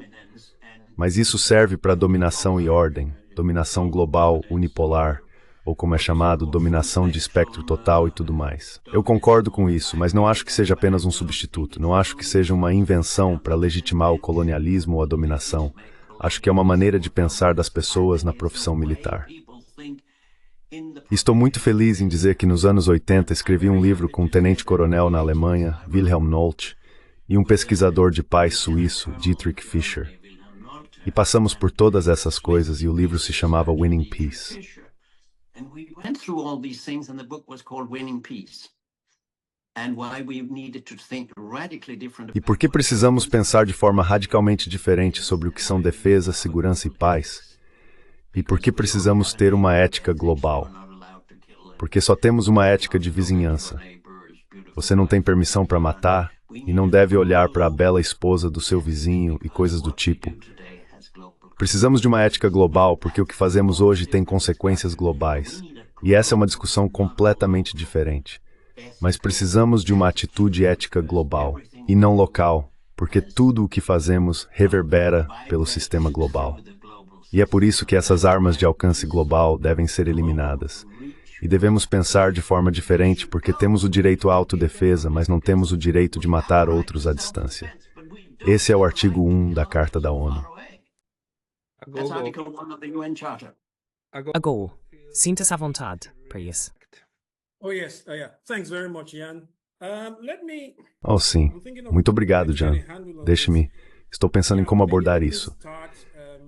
Mas isso serve para dominação e ordem, dominação global, unipolar, ou como é chamado, dominação de espectro total e tudo mais. Eu concordo com isso, mas não acho que seja apenas um substituto. Não acho que seja uma invenção para legitimar o colonialismo ou a dominação. Acho que é uma maneira de pensar das pessoas na profissão militar. Estou muito feliz em dizer que nos anos 80 escrevi um livro com um tenente-coronel na Alemanha, Wilhelm Nolte, e um pesquisador de paz suíço, Dietrich Fischer. E passamos por todas essas coisas e o livro se chamava Winning Peace. E por que precisamos pensar de forma radicalmente diferente sobre o que são defesa, segurança e paz? E por que precisamos ter uma ética global? Porque só temos uma ética de vizinhança. Você não tem permissão para matar e não deve olhar para a bela esposa do seu vizinho e coisas do tipo. Precisamos de uma ética global porque o que fazemos hoje tem consequências globais. E essa é uma discussão completamente diferente. Mas precisamos de uma atitude ética global e não local, porque tudo o que fazemos reverbera pelo sistema global. E é por isso que essas armas de alcance global devem ser eliminadas. E devemos pensar de forma diferente, porque temos o direito à autodefesa, mas não temos o direito de matar outros à distância. Esse é o artigo 1 da Carta da ONU. That's Article 1 of the UN Charter. Agora, sinta-se à vontade para isso. Oh, yes. Yeah. Thanks very much, Jan. Let me... Oh, sim. Muito obrigado, Jan. Deixe-me. Estou pensando em como abordar isso.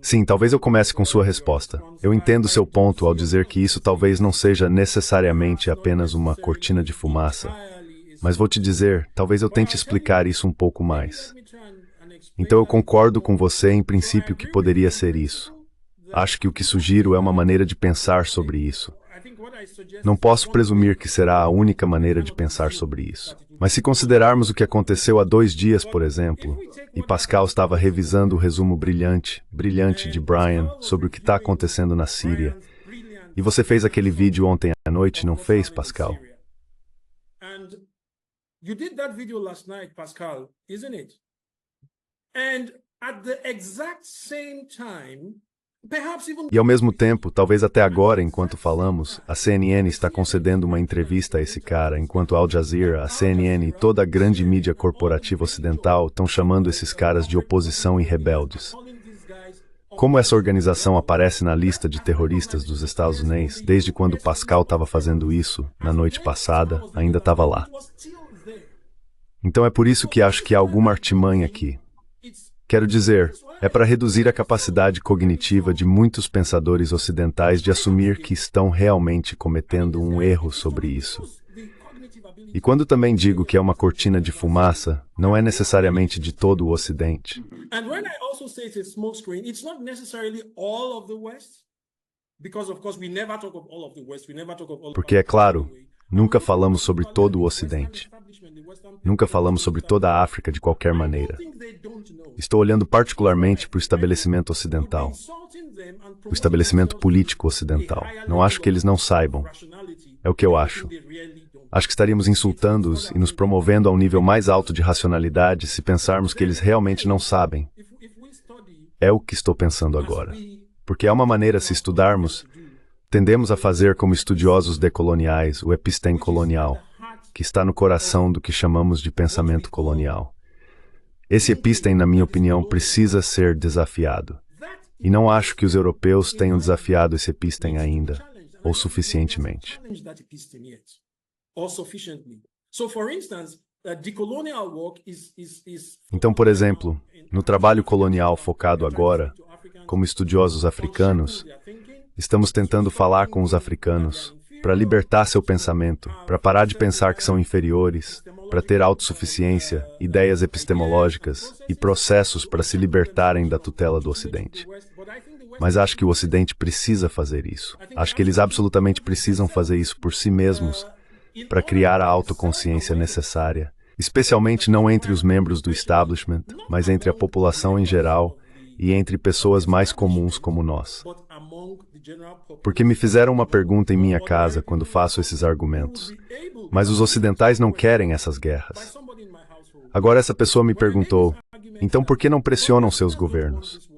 Sim, talvez eu comece com sua resposta. Eu entendo seu ponto ao dizer que isso talvez não seja necessariamente apenas uma cortina de fumaça. Mas vou te dizer, talvez eu tente explicar isso um pouco mais. Então eu concordo com você em princípio que poderia ser isso. Acho que o que sugiro é uma maneira de pensar sobre isso. Não posso presumir que será a única maneira de pensar sobre isso. Mas se considerarmos o que aconteceu há 2 dias, por exemplo, e Pascal estava revisando o resumo brilhante de Brian sobre o que está acontecendo na Síria, e você fez aquele vídeo ontem à noite, não fez, Pascal? You did that video last night, Pascal, isn't it? And at the exact same time, perhaps even... E ao mesmo tempo, talvez até agora, enquanto falamos, a CNN está concedendo uma entrevista a esse cara, enquanto Al Jazeera, a CNN e toda a grande mídia corporativa ocidental estão chamando esses caras de oposição e rebeldes. Como essa organização aparece na lista de terroristas dos Estados Unidos, desde quando Pascal estava fazendo isso, na noite passada, ainda estava lá. Então é por isso que acho que há alguma artimanha aqui. Quero dizer, é para reduzir a capacidade cognitiva de muitos pensadores ocidentais de assumir que estão realmente cometendo um erro sobre isso. E quando também digo que é uma cortina de fumaça, não é necessariamente de todo o Ocidente. Porque, é claro, nunca falamos sobre todo o Ocidente. Nunca falamos sobre toda a África de qualquer maneira. Estou olhando particularmente para o estabelecimento ocidental. O estabelecimento político ocidental. Não acho que eles não saibam. É o que eu acho. Acho que estaríamos insultando-os e nos promovendo a um nível mais alto de racionalidade se pensarmos que eles realmente não sabem. É o que estou pensando agora. Porque há uma maneira, se estudarmos, tendemos a fazer como estudiosos decoloniais, o episteme colonial, que está no coração do que chamamos de pensamento colonial. Esse episteme, na minha opinião, precisa ser desafiado. E não acho que os europeus tenham desafiado esse episteme ainda, ou suficientemente. Então, por exemplo, no trabalho colonial focado agora, como estudiosos africanos, estamos tentando falar com os africanos para libertar seu pensamento, para parar de pensar que são inferiores, para ter autossuficiência, ideias epistemológicas e processos para se libertarem da tutela do Ocidente. Mas acho que o Ocidente precisa fazer isso. Acho que eles absolutamente precisam fazer isso por si mesmos, para criar a autoconsciência necessária, especialmente não entre os membros do establishment, mas entre a população em geral e entre pessoas mais comuns como nós. Porque me fizeram uma pergunta em minha casa quando faço esses argumentos. Mas os ocidentais não querem essas guerras. Agora essa pessoa me perguntou, então por que não pressionam seus governos?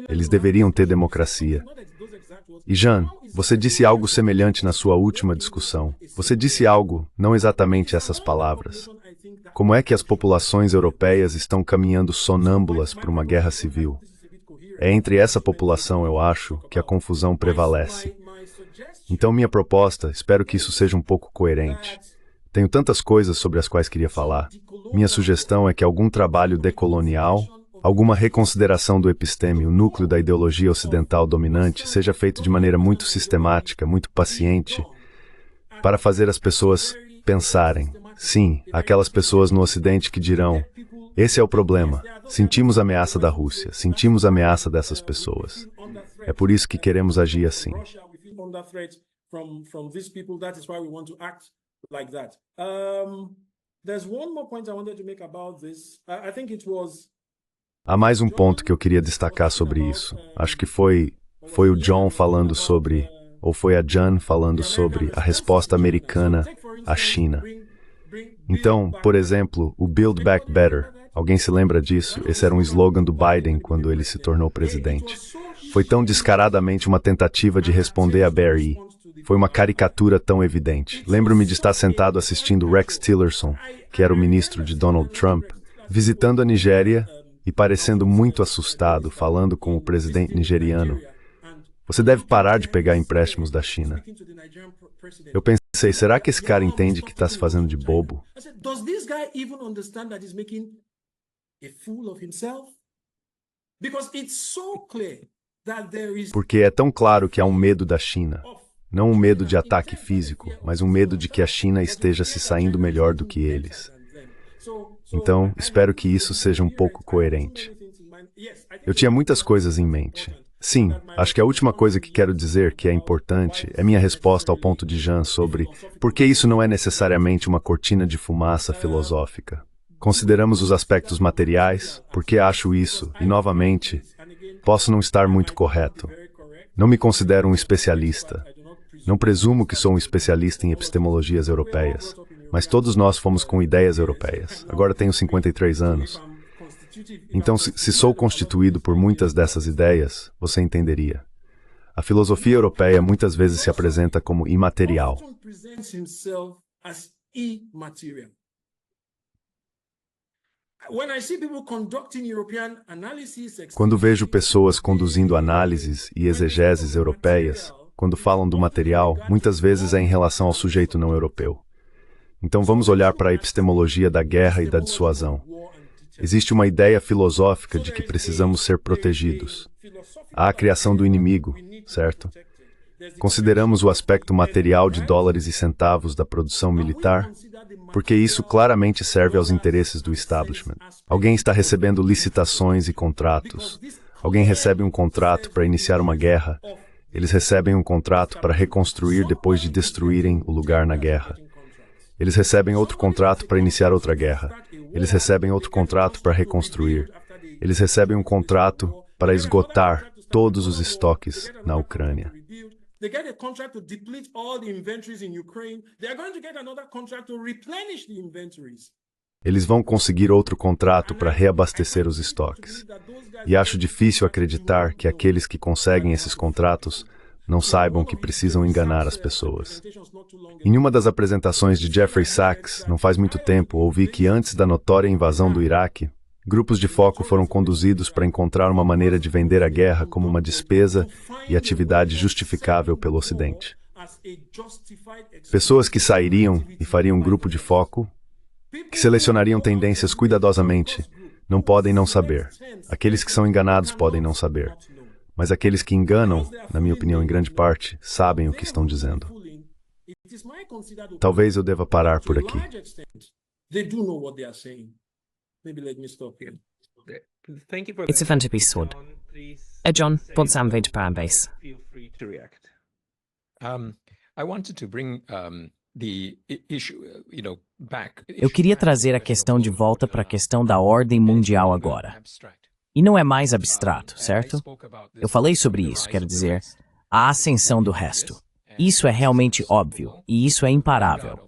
Eles deveriam ter democracia. E Jean, você disse algo semelhante na sua última discussão. Você disse algo, não exatamente essas palavras. Como é que as populações europeias estão caminhando sonâmbulas para uma guerra civil? É entre essa população, eu acho, que a confusão prevalece. Então minha proposta, espero que isso seja um pouco coerente. Tenho tantas coisas sobre as quais queria falar. Minha sugestão é que algum trabalho decolonial, alguma reconsideração do episteme, o núcleo da ideologia ocidental dominante, seja feito de maneira muito sistemática, muito paciente, para fazer as pessoas pensarem. Sim, aquelas pessoas no Ocidente que dirão, esse é o problema, sentimos a ameaça da Rússia, sentimos a ameaça dessas pessoas. É por isso que queremos agir assim. Há mais um ponto que eu queria destacar sobre isso. Acho que foi o John falando sobre, ou foi a Jan falando sobre a resposta americana à China. Então, por exemplo, o Build Back Better. Alguém se lembra disso? Esse era um slogan do Biden quando ele se tornou presidente. Foi tão descaradamente uma tentativa de responder a Barry. Foi uma caricatura tão evidente. Lembro-me de estar sentado assistindo Rex Tillerson, que era o ministro de Donald Trump, visitando a Nigéria e parecendo muito assustado, falando com o presidente nigeriano. Você deve parar de pegar empréstimos da China. Eu pensei, será que esse cara entende que está se fazendo de bobo? Porque é tão claro que há um medo da China. Não um medo de ataque físico, mas um medo de que a China esteja se saindo melhor do que eles. Então, espero que isso seja um pouco coerente. Eu tinha muitas coisas em mente. Sim, acho que a última coisa que quero dizer que é importante é minha resposta ao ponto de Jan sobre por que isso não é necessariamente uma cortina de fumaça filosófica. Consideramos os aspectos materiais, porque acho isso, e novamente, posso não estar muito correto. Não me considero um especialista. Não presumo que sou um especialista em epistemologias europeias, mas todos nós fomos com ideias europeias. Agora tenho 53 anos. Então, se sou constituído por muitas dessas ideias, você entenderia. A filosofia europeia muitas vezes se apresenta como imaterial. Quando vejo pessoas conduzindo análises e exegeses europeias, quando falam do material, muitas vezes é em relação ao sujeito não europeu. Então vamos olhar para a epistemologia da guerra e da dissuasão. Existe uma ideia filosófica de que precisamos ser protegidos. Há a criação do inimigo, certo? Consideramos o aspecto material de dólares e centavos da produção militar, porque isso claramente serve aos interesses do establishment. Alguém está recebendo licitações e contratos. Alguém recebe um contrato para iniciar uma guerra. Eles recebem um contrato para reconstruir depois de destruírem o lugar na guerra. Eles recebem outro contrato para iniciar outra guerra. Eles recebem outro contrato para reconstruir. Eles recebem um contrato para esgotar todos os estoques na Ucrânia. Eles vão conseguir outro contrato para reabastecer os estoques. E acho difícil acreditar que aqueles que conseguem esses contratos não saibam que precisam enganar as pessoas. Em uma das apresentações de Jeffrey Sachs, não faz muito tempo, ouvi que antes da notória invasão do Iraque, grupos de foco foram conduzidos para encontrar uma maneira de vender a guerra como uma despesa e atividade justificável pelo Ocidente. Pessoas que sairiam e fariam um grupo de foco, que selecionariam tendências cuidadosamente, não podem não saber. Aqueles que são enganados podem não saber. Mas aqueles que enganam, na minha opinião, em grande parte, sabem o que estão dizendo. Talvez eu deva parar por aqui. It's a event episode. John, pode använda parabéns. I wanted to bring the issue, back. Eu queria trazer a questão de volta para a questão da ordem mundial agora. E não é mais abstrato, certo? Eu falei sobre isso, quero dizer, a ascensão do resto. Isso é realmente óbvio, e isso é imparável.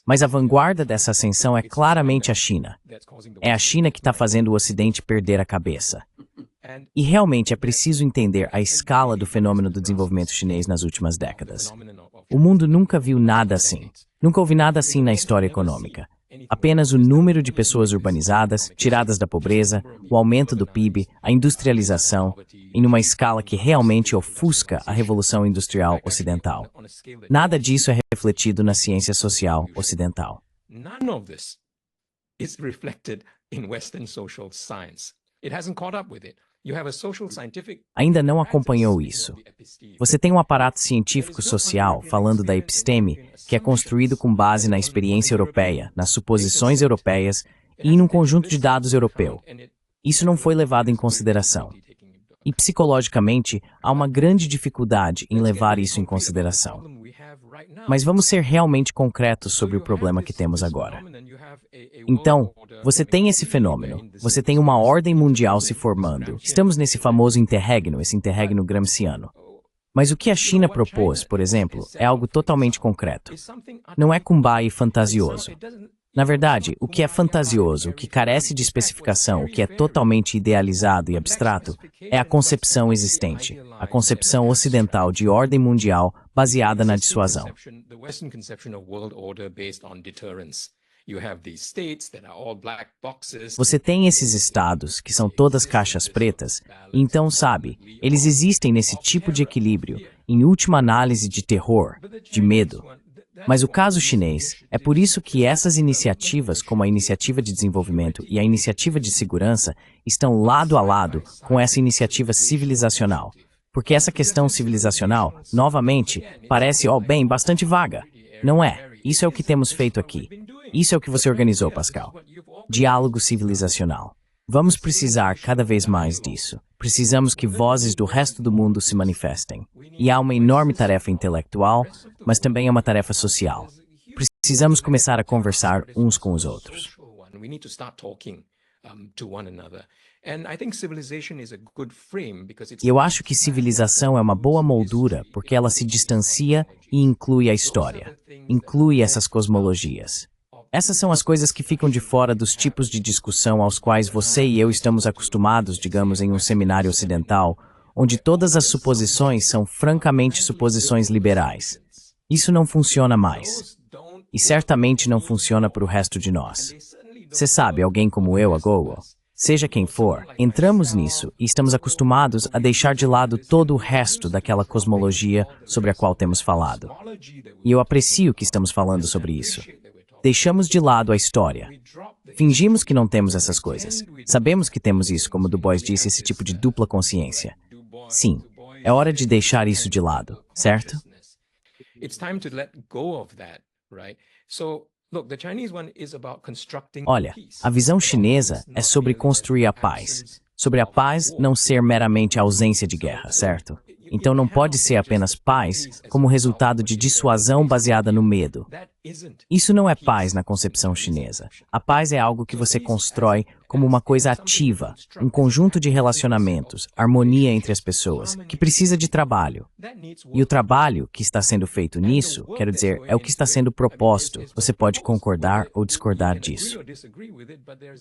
Mas a vanguarda dessa ascensão é claramente a China. É a China que está fazendo o Ocidente perder a cabeça. E realmente é preciso entender a escala do fenômeno do desenvolvimento chinês nas últimas décadas. O mundo nunca viu nada assim. Nunca houve nada assim na história econômica. Apenas o número de pessoas urbanizadas, tiradas da pobreza, o aumento do PIB, a industrialização, em uma escala que realmente ofusca a Revolução Industrial Ocidental. Nada disso é refletido na ciência social ocidental. None of this is reflected in Western social science. It hasn't caught up with it. Ainda não acompanhou isso. Você tem um aparato científico social falando da episteme, que é construído com base na experiência europeia, nas suposições europeias e em um conjunto de dados europeu. Isso não foi levado em consideração. E psicologicamente, há uma grande dificuldade em levar isso em consideração. Mas vamos ser realmente concretos sobre o problema que temos agora. Então, você tem esse fenômeno, você tem uma ordem mundial se formando. Estamos nesse famoso interregno, esse interregno gramsciano. Mas o que a China propôs, por exemplo, é algo totalmente concreto. Não é Kumbaya e fantasioso. Na verdade, o que é fantasioso, o que carece de especificação, o que é totalmente idealizado e abstrato, é a concepção existente, a concepção ocidental de ordem mundial baseada na dissuasão. Você tem esses estados, que são todas caixas pretas, e então, sabe, eles existem nesse tipo de equilíbrio, em última análise de terror, de medo. Mas o caso chinês, é por isso que essas iniciativas, como a iniciativa de desenvolvimento e a iniciativa de segurança, estão lado a lado com essa iniciativa civilizacional. Porque essa questão civilizacional, novamente, parece, bem, bastante vaga. Não é. Isso é o que temos feito aqui. Isso é o que você organizou, Pascal. Diálogo civilizacional. Vamos precisar cada vez mais disso. Precisamos que vozes do resto do mundo se manifestem. E há uma enorme tarefa intelectual, mas também é uma tarefa social. Precisamos começar a conversar uns com os outros. E eu acho que civilização é uma boa moldura porque ela se distancia e inclui a história, inclui essas cosmologias. Essas são as coisas que ficam de fora dos tipos de discussão aos quais você e eu estamos acostumados, digamos, em um seminário ocidental, onde todas as suposições são francamente suposições liberais. Isso não funciona mais. E certamente não funciona para o resto de nós. Você sabe, alguém como eu, a Google, seja quem for, entramos nisso e estamos acostumados a deixar de lado todo o resto daquela cosmologia sobre a qual temos falado. E eu aprecio que estamos falando sobre isso. Deixamos de lado a história. Fingimos que não temos essas coisas. Sabemos que temos isso, como Du Bois disse, esse tipo de dupla consciência. Sim, é hora de deixar isso de lado, certo? Olha, a visão chinesa é sobre construir a paz. Sobre a paz não ser meramente a ausência de guerra, certo? Então não pode ser apenas paz como resultado de dissuasão baseada no medo. Isso não é paz na concepção chinesa. A paz é algo que você constrói como uma coisa ativa, um conjunto de relacionamentos, harmonia entre as pessoas, que precisa de trabalho. E o trabalho que está sendo feito nisso, quero dizer, é o que está sendo proposto. Você pode concordar ou discordar disso.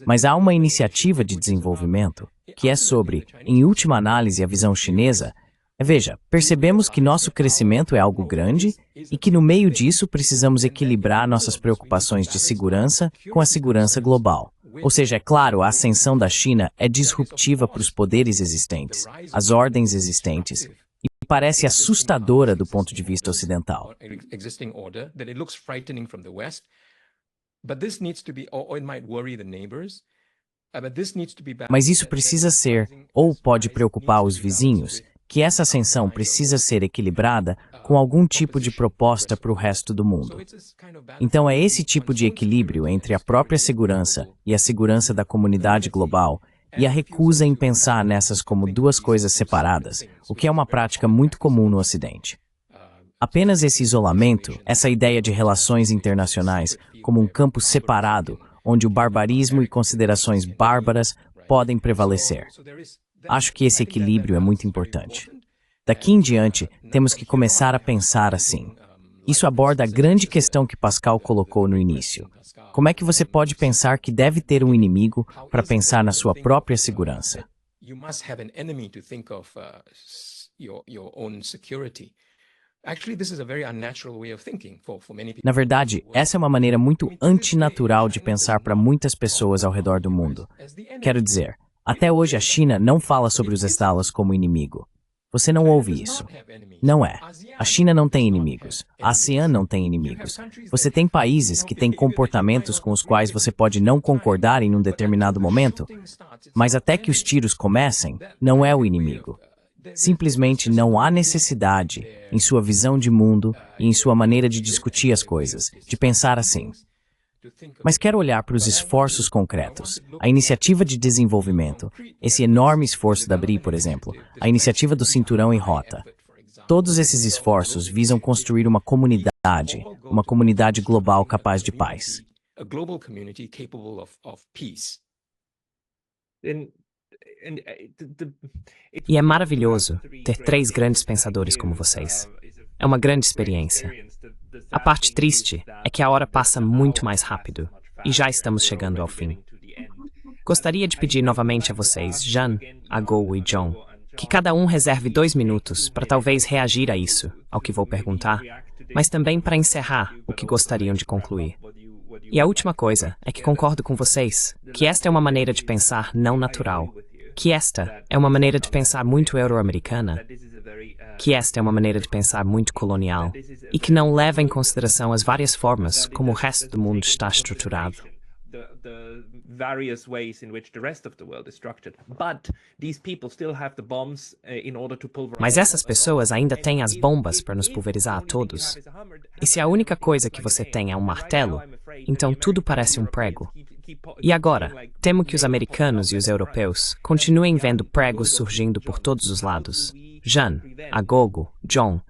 Mas há uma iniciativa de desenvolvimento que é sobre, em última análise, a visão chinesa. Veja, percebemos que nosso crescimento é algo grande e que no meio disso precisamos equilibrar nossas preocupações de segurança com a segurança global. Ou seja, é claro, a ascensão da China é disruptiva para os poderes existentes, as ordens existentes, e parece assustadora do ponto de vista ocidental. Mas isso precisa ser, ou pode preocupar os vizinhos, que essa ascensão precisa ser equilibrada com algum tipo de proposta para o resto do mundo. Então é esse tipo de equilíbrio entre a própria segurança e a segurança da comunidade global e a recusa em pensar nessas como duas coisas separadas, o que é uma prática muito comum no Ocidente. Apenas esse isolamento, essa ideia de relações internacionais como um campo separado, onde o barbarismo e considerações bárbaras podem prevalecer. Acho que esse equilíbrio é muito importante. Daqui em diante, temos que começar a pensar assim. Isso aborda a grande questão que Pascal colocou no início. Como é que você pode pensar que deve ter um inimigo para pensar na sua própria segurança? Na verdade, essa é uma maneira muito antinatural de pensar para muitas pessoas ao redor do mundo. Quero dizer, até hoje a China não fala sobre os estados como inimigo. Você não ouve isso. Não é. A China não tem inimigos. A ASEAN não tem inimigos. Você tem países que têm comportamentos com os quais você pode não concordar em um determinado momento, mas até que os tiros comecem, não é o inimigo. Simplesmente não há necessidade, em sua visão de mundo e em sua maneira de discutir as coisas, de pensar assim. Mas quero olhar para os esforços concretos, a iniciativa de desenvolvimento, esse enorme esforço da BRI, por exemplo, a iniciativa do Cinturão em Rota. Todos esses esforços visam construir uma comunidade global capaz de paz. E é maravilhoso ter 3 grandes pensadores como vocês. É uma grande experiência. A parte triste é que a hora passa muito mais rápido e já estamos chegando ao fim. Gostaria de pedir novamente a vocês, Jean, Agogo e John, que cada um reserve 2 minutos para talvez reagir a isso, ao que vou perguntar, mas também para encerrar o que gostariam de concluir. E a última coisa é que concordo com vocês, que esta é uma maneira de pensar não natural, que esta é uma maneira de pensar muito euro-americana, que esta é uma maneira de pensar muito colonial e que não leva em consideração as várias formas como o resto do mundo está estruturado. Mas essas pessoas ainda têm as bombas para nos pulverizar a todos. E se a única coisa que você tem é um martelo, então tudo parece um prego. E agora, temo que os americanos e os europeus continuem vendo pregos surgindo por todos os lados. Jean, Agogo, John,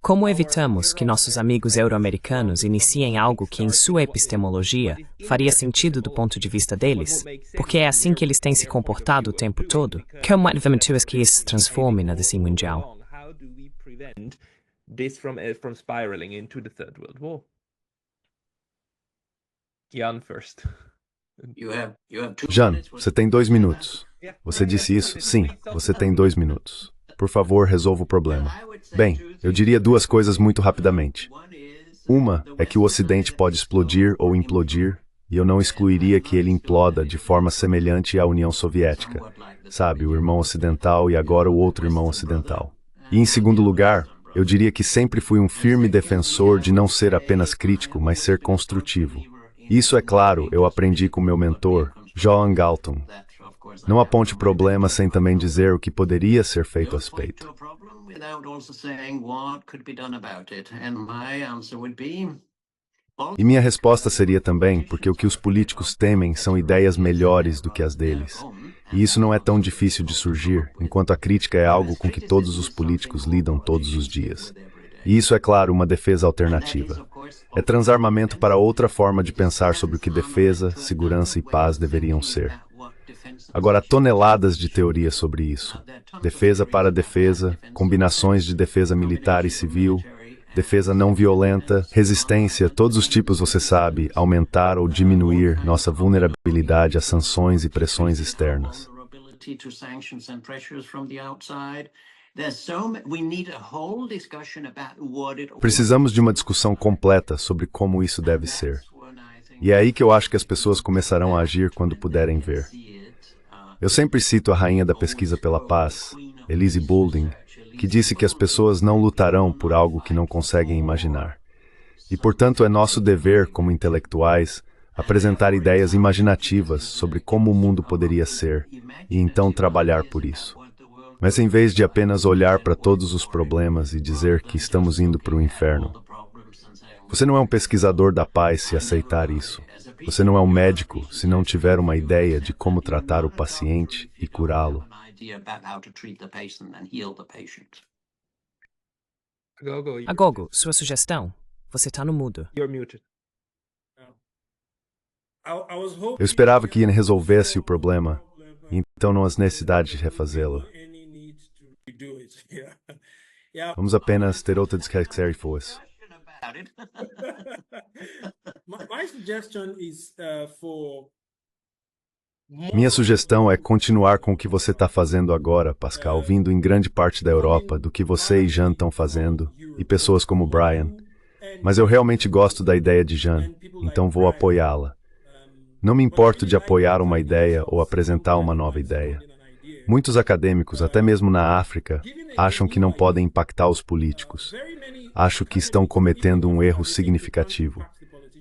como evitamos que nossos amigos euro-americanos iniciem algo que, em sua epistemologia, faria sentido do ponto de vista deles? Porque é assim que eles têm se comportado o tempo todo? Como evitamos que isso se transforme na decisão mundial? Jean, você tem 2 minutos. Você disse isso? Sim, você tem 2 minutos. Por favor, resolva o problema. Bem, eu diria 2 coisas muito rapidamente. Uma é que o Ocidente pode explodir ou implodir, e eu não excluiria que ele imploda de forma semelhante à União Soviética. Sabe, o irmão ocidental e agora o outro irmão ocidental. E em segundo lugar, eu diria que sempre fui um firme defensor de não ser apenas crítico, mas ser construtivo. Isso, é claro, eu aprendi com meu mentor, John Galton. Não aponte problema sem também dizer o que poderia ser feito a respeito. E minha resposta seria também, porque o que os políticos temem são ideias melhores do que as deles. E isso não é tão difícil de surgir, enquanto a crítica é algo com que todos os políticos lidam todos os dias. E isso é, claro, uma defesa alternativa. É transarmamento para outra forma de pensar sobre o que defesa, segurança e paz deveriam ser. Agora, há toneladas de teorias sobre isso. Defesa para defesa, combinações de defesa militar e civil, defesa não violenta, resistência, todos os tipos, você sabe, aumentar ou diminuir nossa vulnerabilidade a sanções e pressões externas. Precisamos de uma discussão completa sobre como isso deve ser. E é aí que eu acho que as pessoas começarão a agir quando puderem ver. Eu sempre cito a rainha da pesquisa pela paz, Elise Boulding, que disse que as pessoas não lutarão por algo que não conseguem imaginar. E, portanto, é nosso dever, como intelectuais, apresentar ideias imaginativas sobre como o mundo poderia ser e então trabalhar por isso. Mas em vez de apenas olhar para todos os problemas e dizer que estamos indo para o inferno. Você não é um pesquisador da paz se aceitar isso. Você não é um médico se não tiver uma ideia de como tratar o paciente e curá-lo. Agogo, sua sugestão? Você está no mudo. Eu esperava que Ian resolvesse o problema, então não há necessidade de refazê-lo. Vamos apenas ter outra discussão força. Minha sugestão é continuar com o que você está fazendo agora, Pascal, vindo em grande parte da Europa, do que você e Jean estão fazendo, e pessoas como Brian. Mas eu realmente gosto da ideia de Jean, então vou apoiá-la. Não me importo de apoiar uma ideia ou apresentar uma nova ideia. Muitos acadêmicos, até mesmo na África, acham que não podem impactar os políticos. Acho que estão cometendo um erro significativo.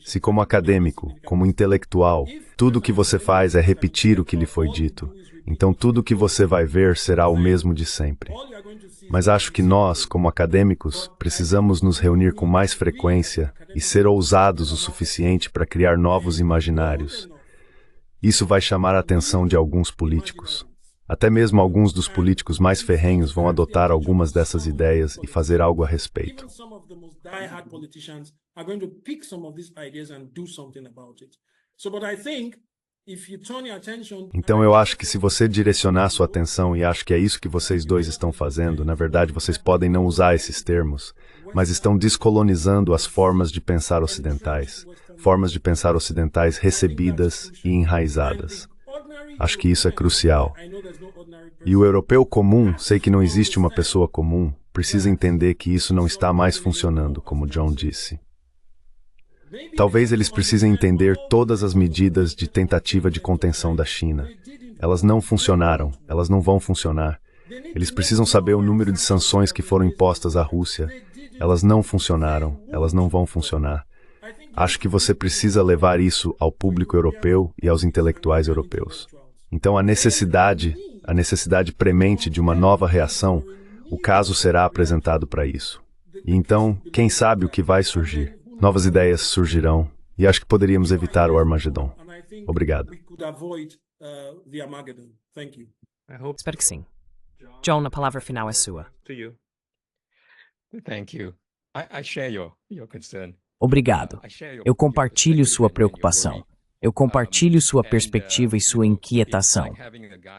Se como acadêmico, como intelectual, tudo o que você faz é repetir o que lhe foi dito, então tudo o que você vai ver será o mesmo de sempre. Mas acho que nós, como acadêmicos, precisamos nos reunir com mais frequência e ser ousados o suficiente para criar novos imaginários. Isso vai chamar a atenção de alguns políticos. Até mesmo alguns dos políticos mais ferrenhos vão adotar algumas dessas ideias e fazer algo a respeito. Então eu acho que se você direcionar sua atenção, e acho que é isso que vocês dois estão fazendo, na verdade vocês podem não usar esses termos, mas estão descolonizando as formas de pensar ocidentais recebidas e enraizadas. Acho que isso é crucial. E o europeu comum, sei que não existe uma pessoa comum, precisa entender que isso não está mais funcionando, como John disse. Talvez eles precisem entender todas as medidas de tentativa de contenção da China. Elas não funcionaram, elas não vão funcionar. Eles precisam saber o número de sanções que foram impostas à Rússia. Elas não funcionaram, elas não vão funcionar. Acho que você precisa levar isso ao público europeu e aos intelectuais europeus. Então a necessidade premente de uma nova reação, o caso será apresentado para isso. E então, quem sabe o que vai surgir? Novas ideias surgirão, e acho que poderíamos evitar o Armagedon. Obrigado. Espero que sim. John, a palavra final é sua. Thank you. I share your concern. Obrigado. Eu compartilho sua preocupação. Eu compartilho sua perspectiva e sua inquietação.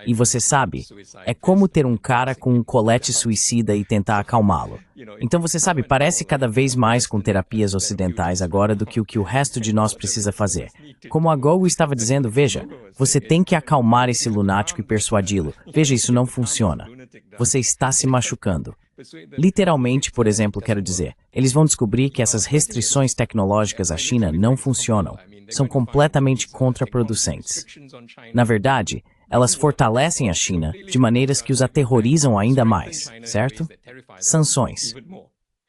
E você sabe, é como ter um cara com um colete suicida e tentar acalmá-lo. Então você sabe, parece cada vez mais com terapias ocidentais agora do que o resto de nós precisa fazer. Como a Gogo estava dizendo, veja, você tem que acalmar esse lunático e persuadi-lo. Veja, isso não funciona. Você está se machucando. Literalmente, por exemplo, quero dizer, eles vão descobrir que essas restrições tecnológicas à China não funcionam. São completamente contraproducentes. Na verdade, elas fortalecem a China de maneiras que os aterrorizam ainda mais, certo? Sanções.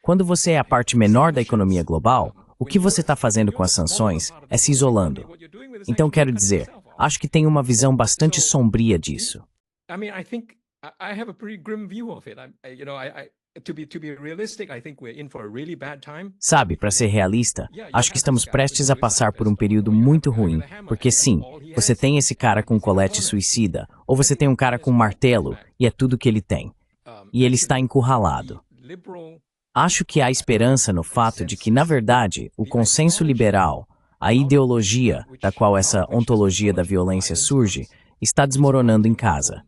Quando você é a parte menor da economia global, o que você está fazendo com as sanções é se isolando. Então, quero dizer, acho que tem uma visão bastante sombria disso. I have a pretty grim view of it. To be realistic, I think we're in for a really bad time. Sabe, para ser realista, acho que estamos prestes a passar por um período muito ruim, porque sim, você tem esse cara com colete suicida, ou você tem um cara com martelo, e é tudo que ele tem. E ele está encurralado. Acho que há esperança no fato de que, na verdade, o consenso liberal, a ideologia da qual essa ontologia da violência surge, está desmoronando em casa.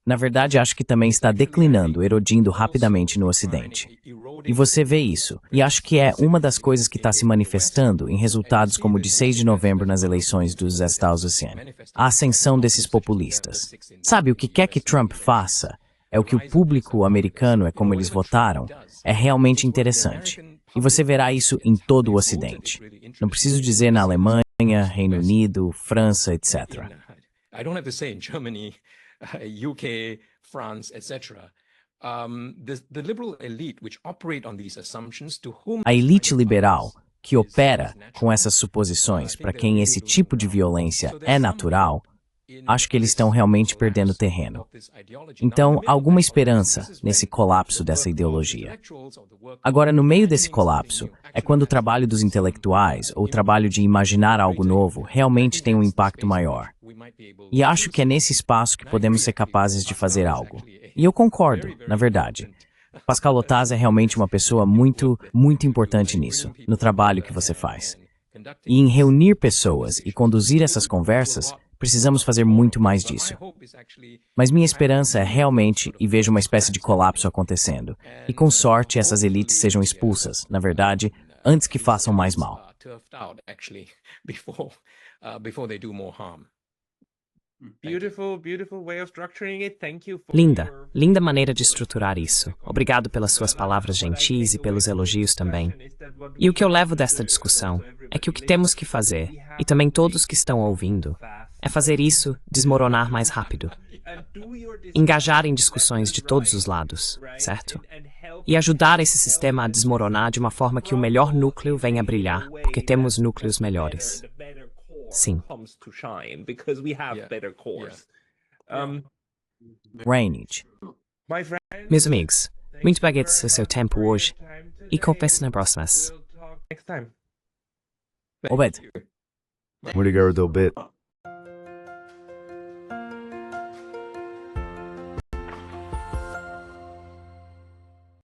Na verdade, acho que também está declinando, erodindo rapidamente no Ocidente. E você vê isso, e acho que é uma das coisas que está se manifestando em resultados como o de 6 de novembro nas eleições dos Estados Unidos. A ascensão desses populistas. Sabe, o que quer que Trump faça, é o que o público americano é como eles votaram, é realmente interessante. E você verá isso em todo o Ocidente. Não preciso dizer na Alemanha, Reino Unido, França, etc. I don't have to say in Germany, UK, France, etc. The liberal elite which operate on these assumptions to whom A elite liberal, que opera com essas suposições para quem esse tipo de violência é natural, acho que eles estão realmente perdendo terreno. Então, há alguma esperança nesse colapso dessa ideologia. Agora, no meio desse colapso, é quando o trabalho dos intelectuais, ou o trabalho de imaginar algo novo, realmente tem um impacto maior. E acho que é nesse espaço que podemos ser capazes de fazer algo. E eu concordo, na verdade. Pascal Lotaz é realmente uma pessoa muito, muito importante nisso, no trabalho que você faz. E em reunir pessoas e conduzir essas conversas, precisamos fazer muito mais disso. Mas minha esperança é realmente, e vejo uma espécie de colapso acontecendo, e com sorte essas elites sejam expulsas, na verdade, antes que façam mais mal. Linda maneira de estruturar isso. Obrigado pelas suas palavras gentis e pelos elogios também. E o que eu levo desta discussão é que o que temos que fazer, e também todos que estão ouvindo, é fazer isso desmoronar mais rápido. Engajar em discussões de todos os lados, certo? E ajudar esse sistema a desmoronar de uma forma que o melhor núcleo venha a brilhar, porque temos núcleos melhores. Sim. Rainage. Meus amigos, Muito obrigado pelo seu tempo hoje e conversa na próxima. Next time. Obed. Muito obrigado, Obed.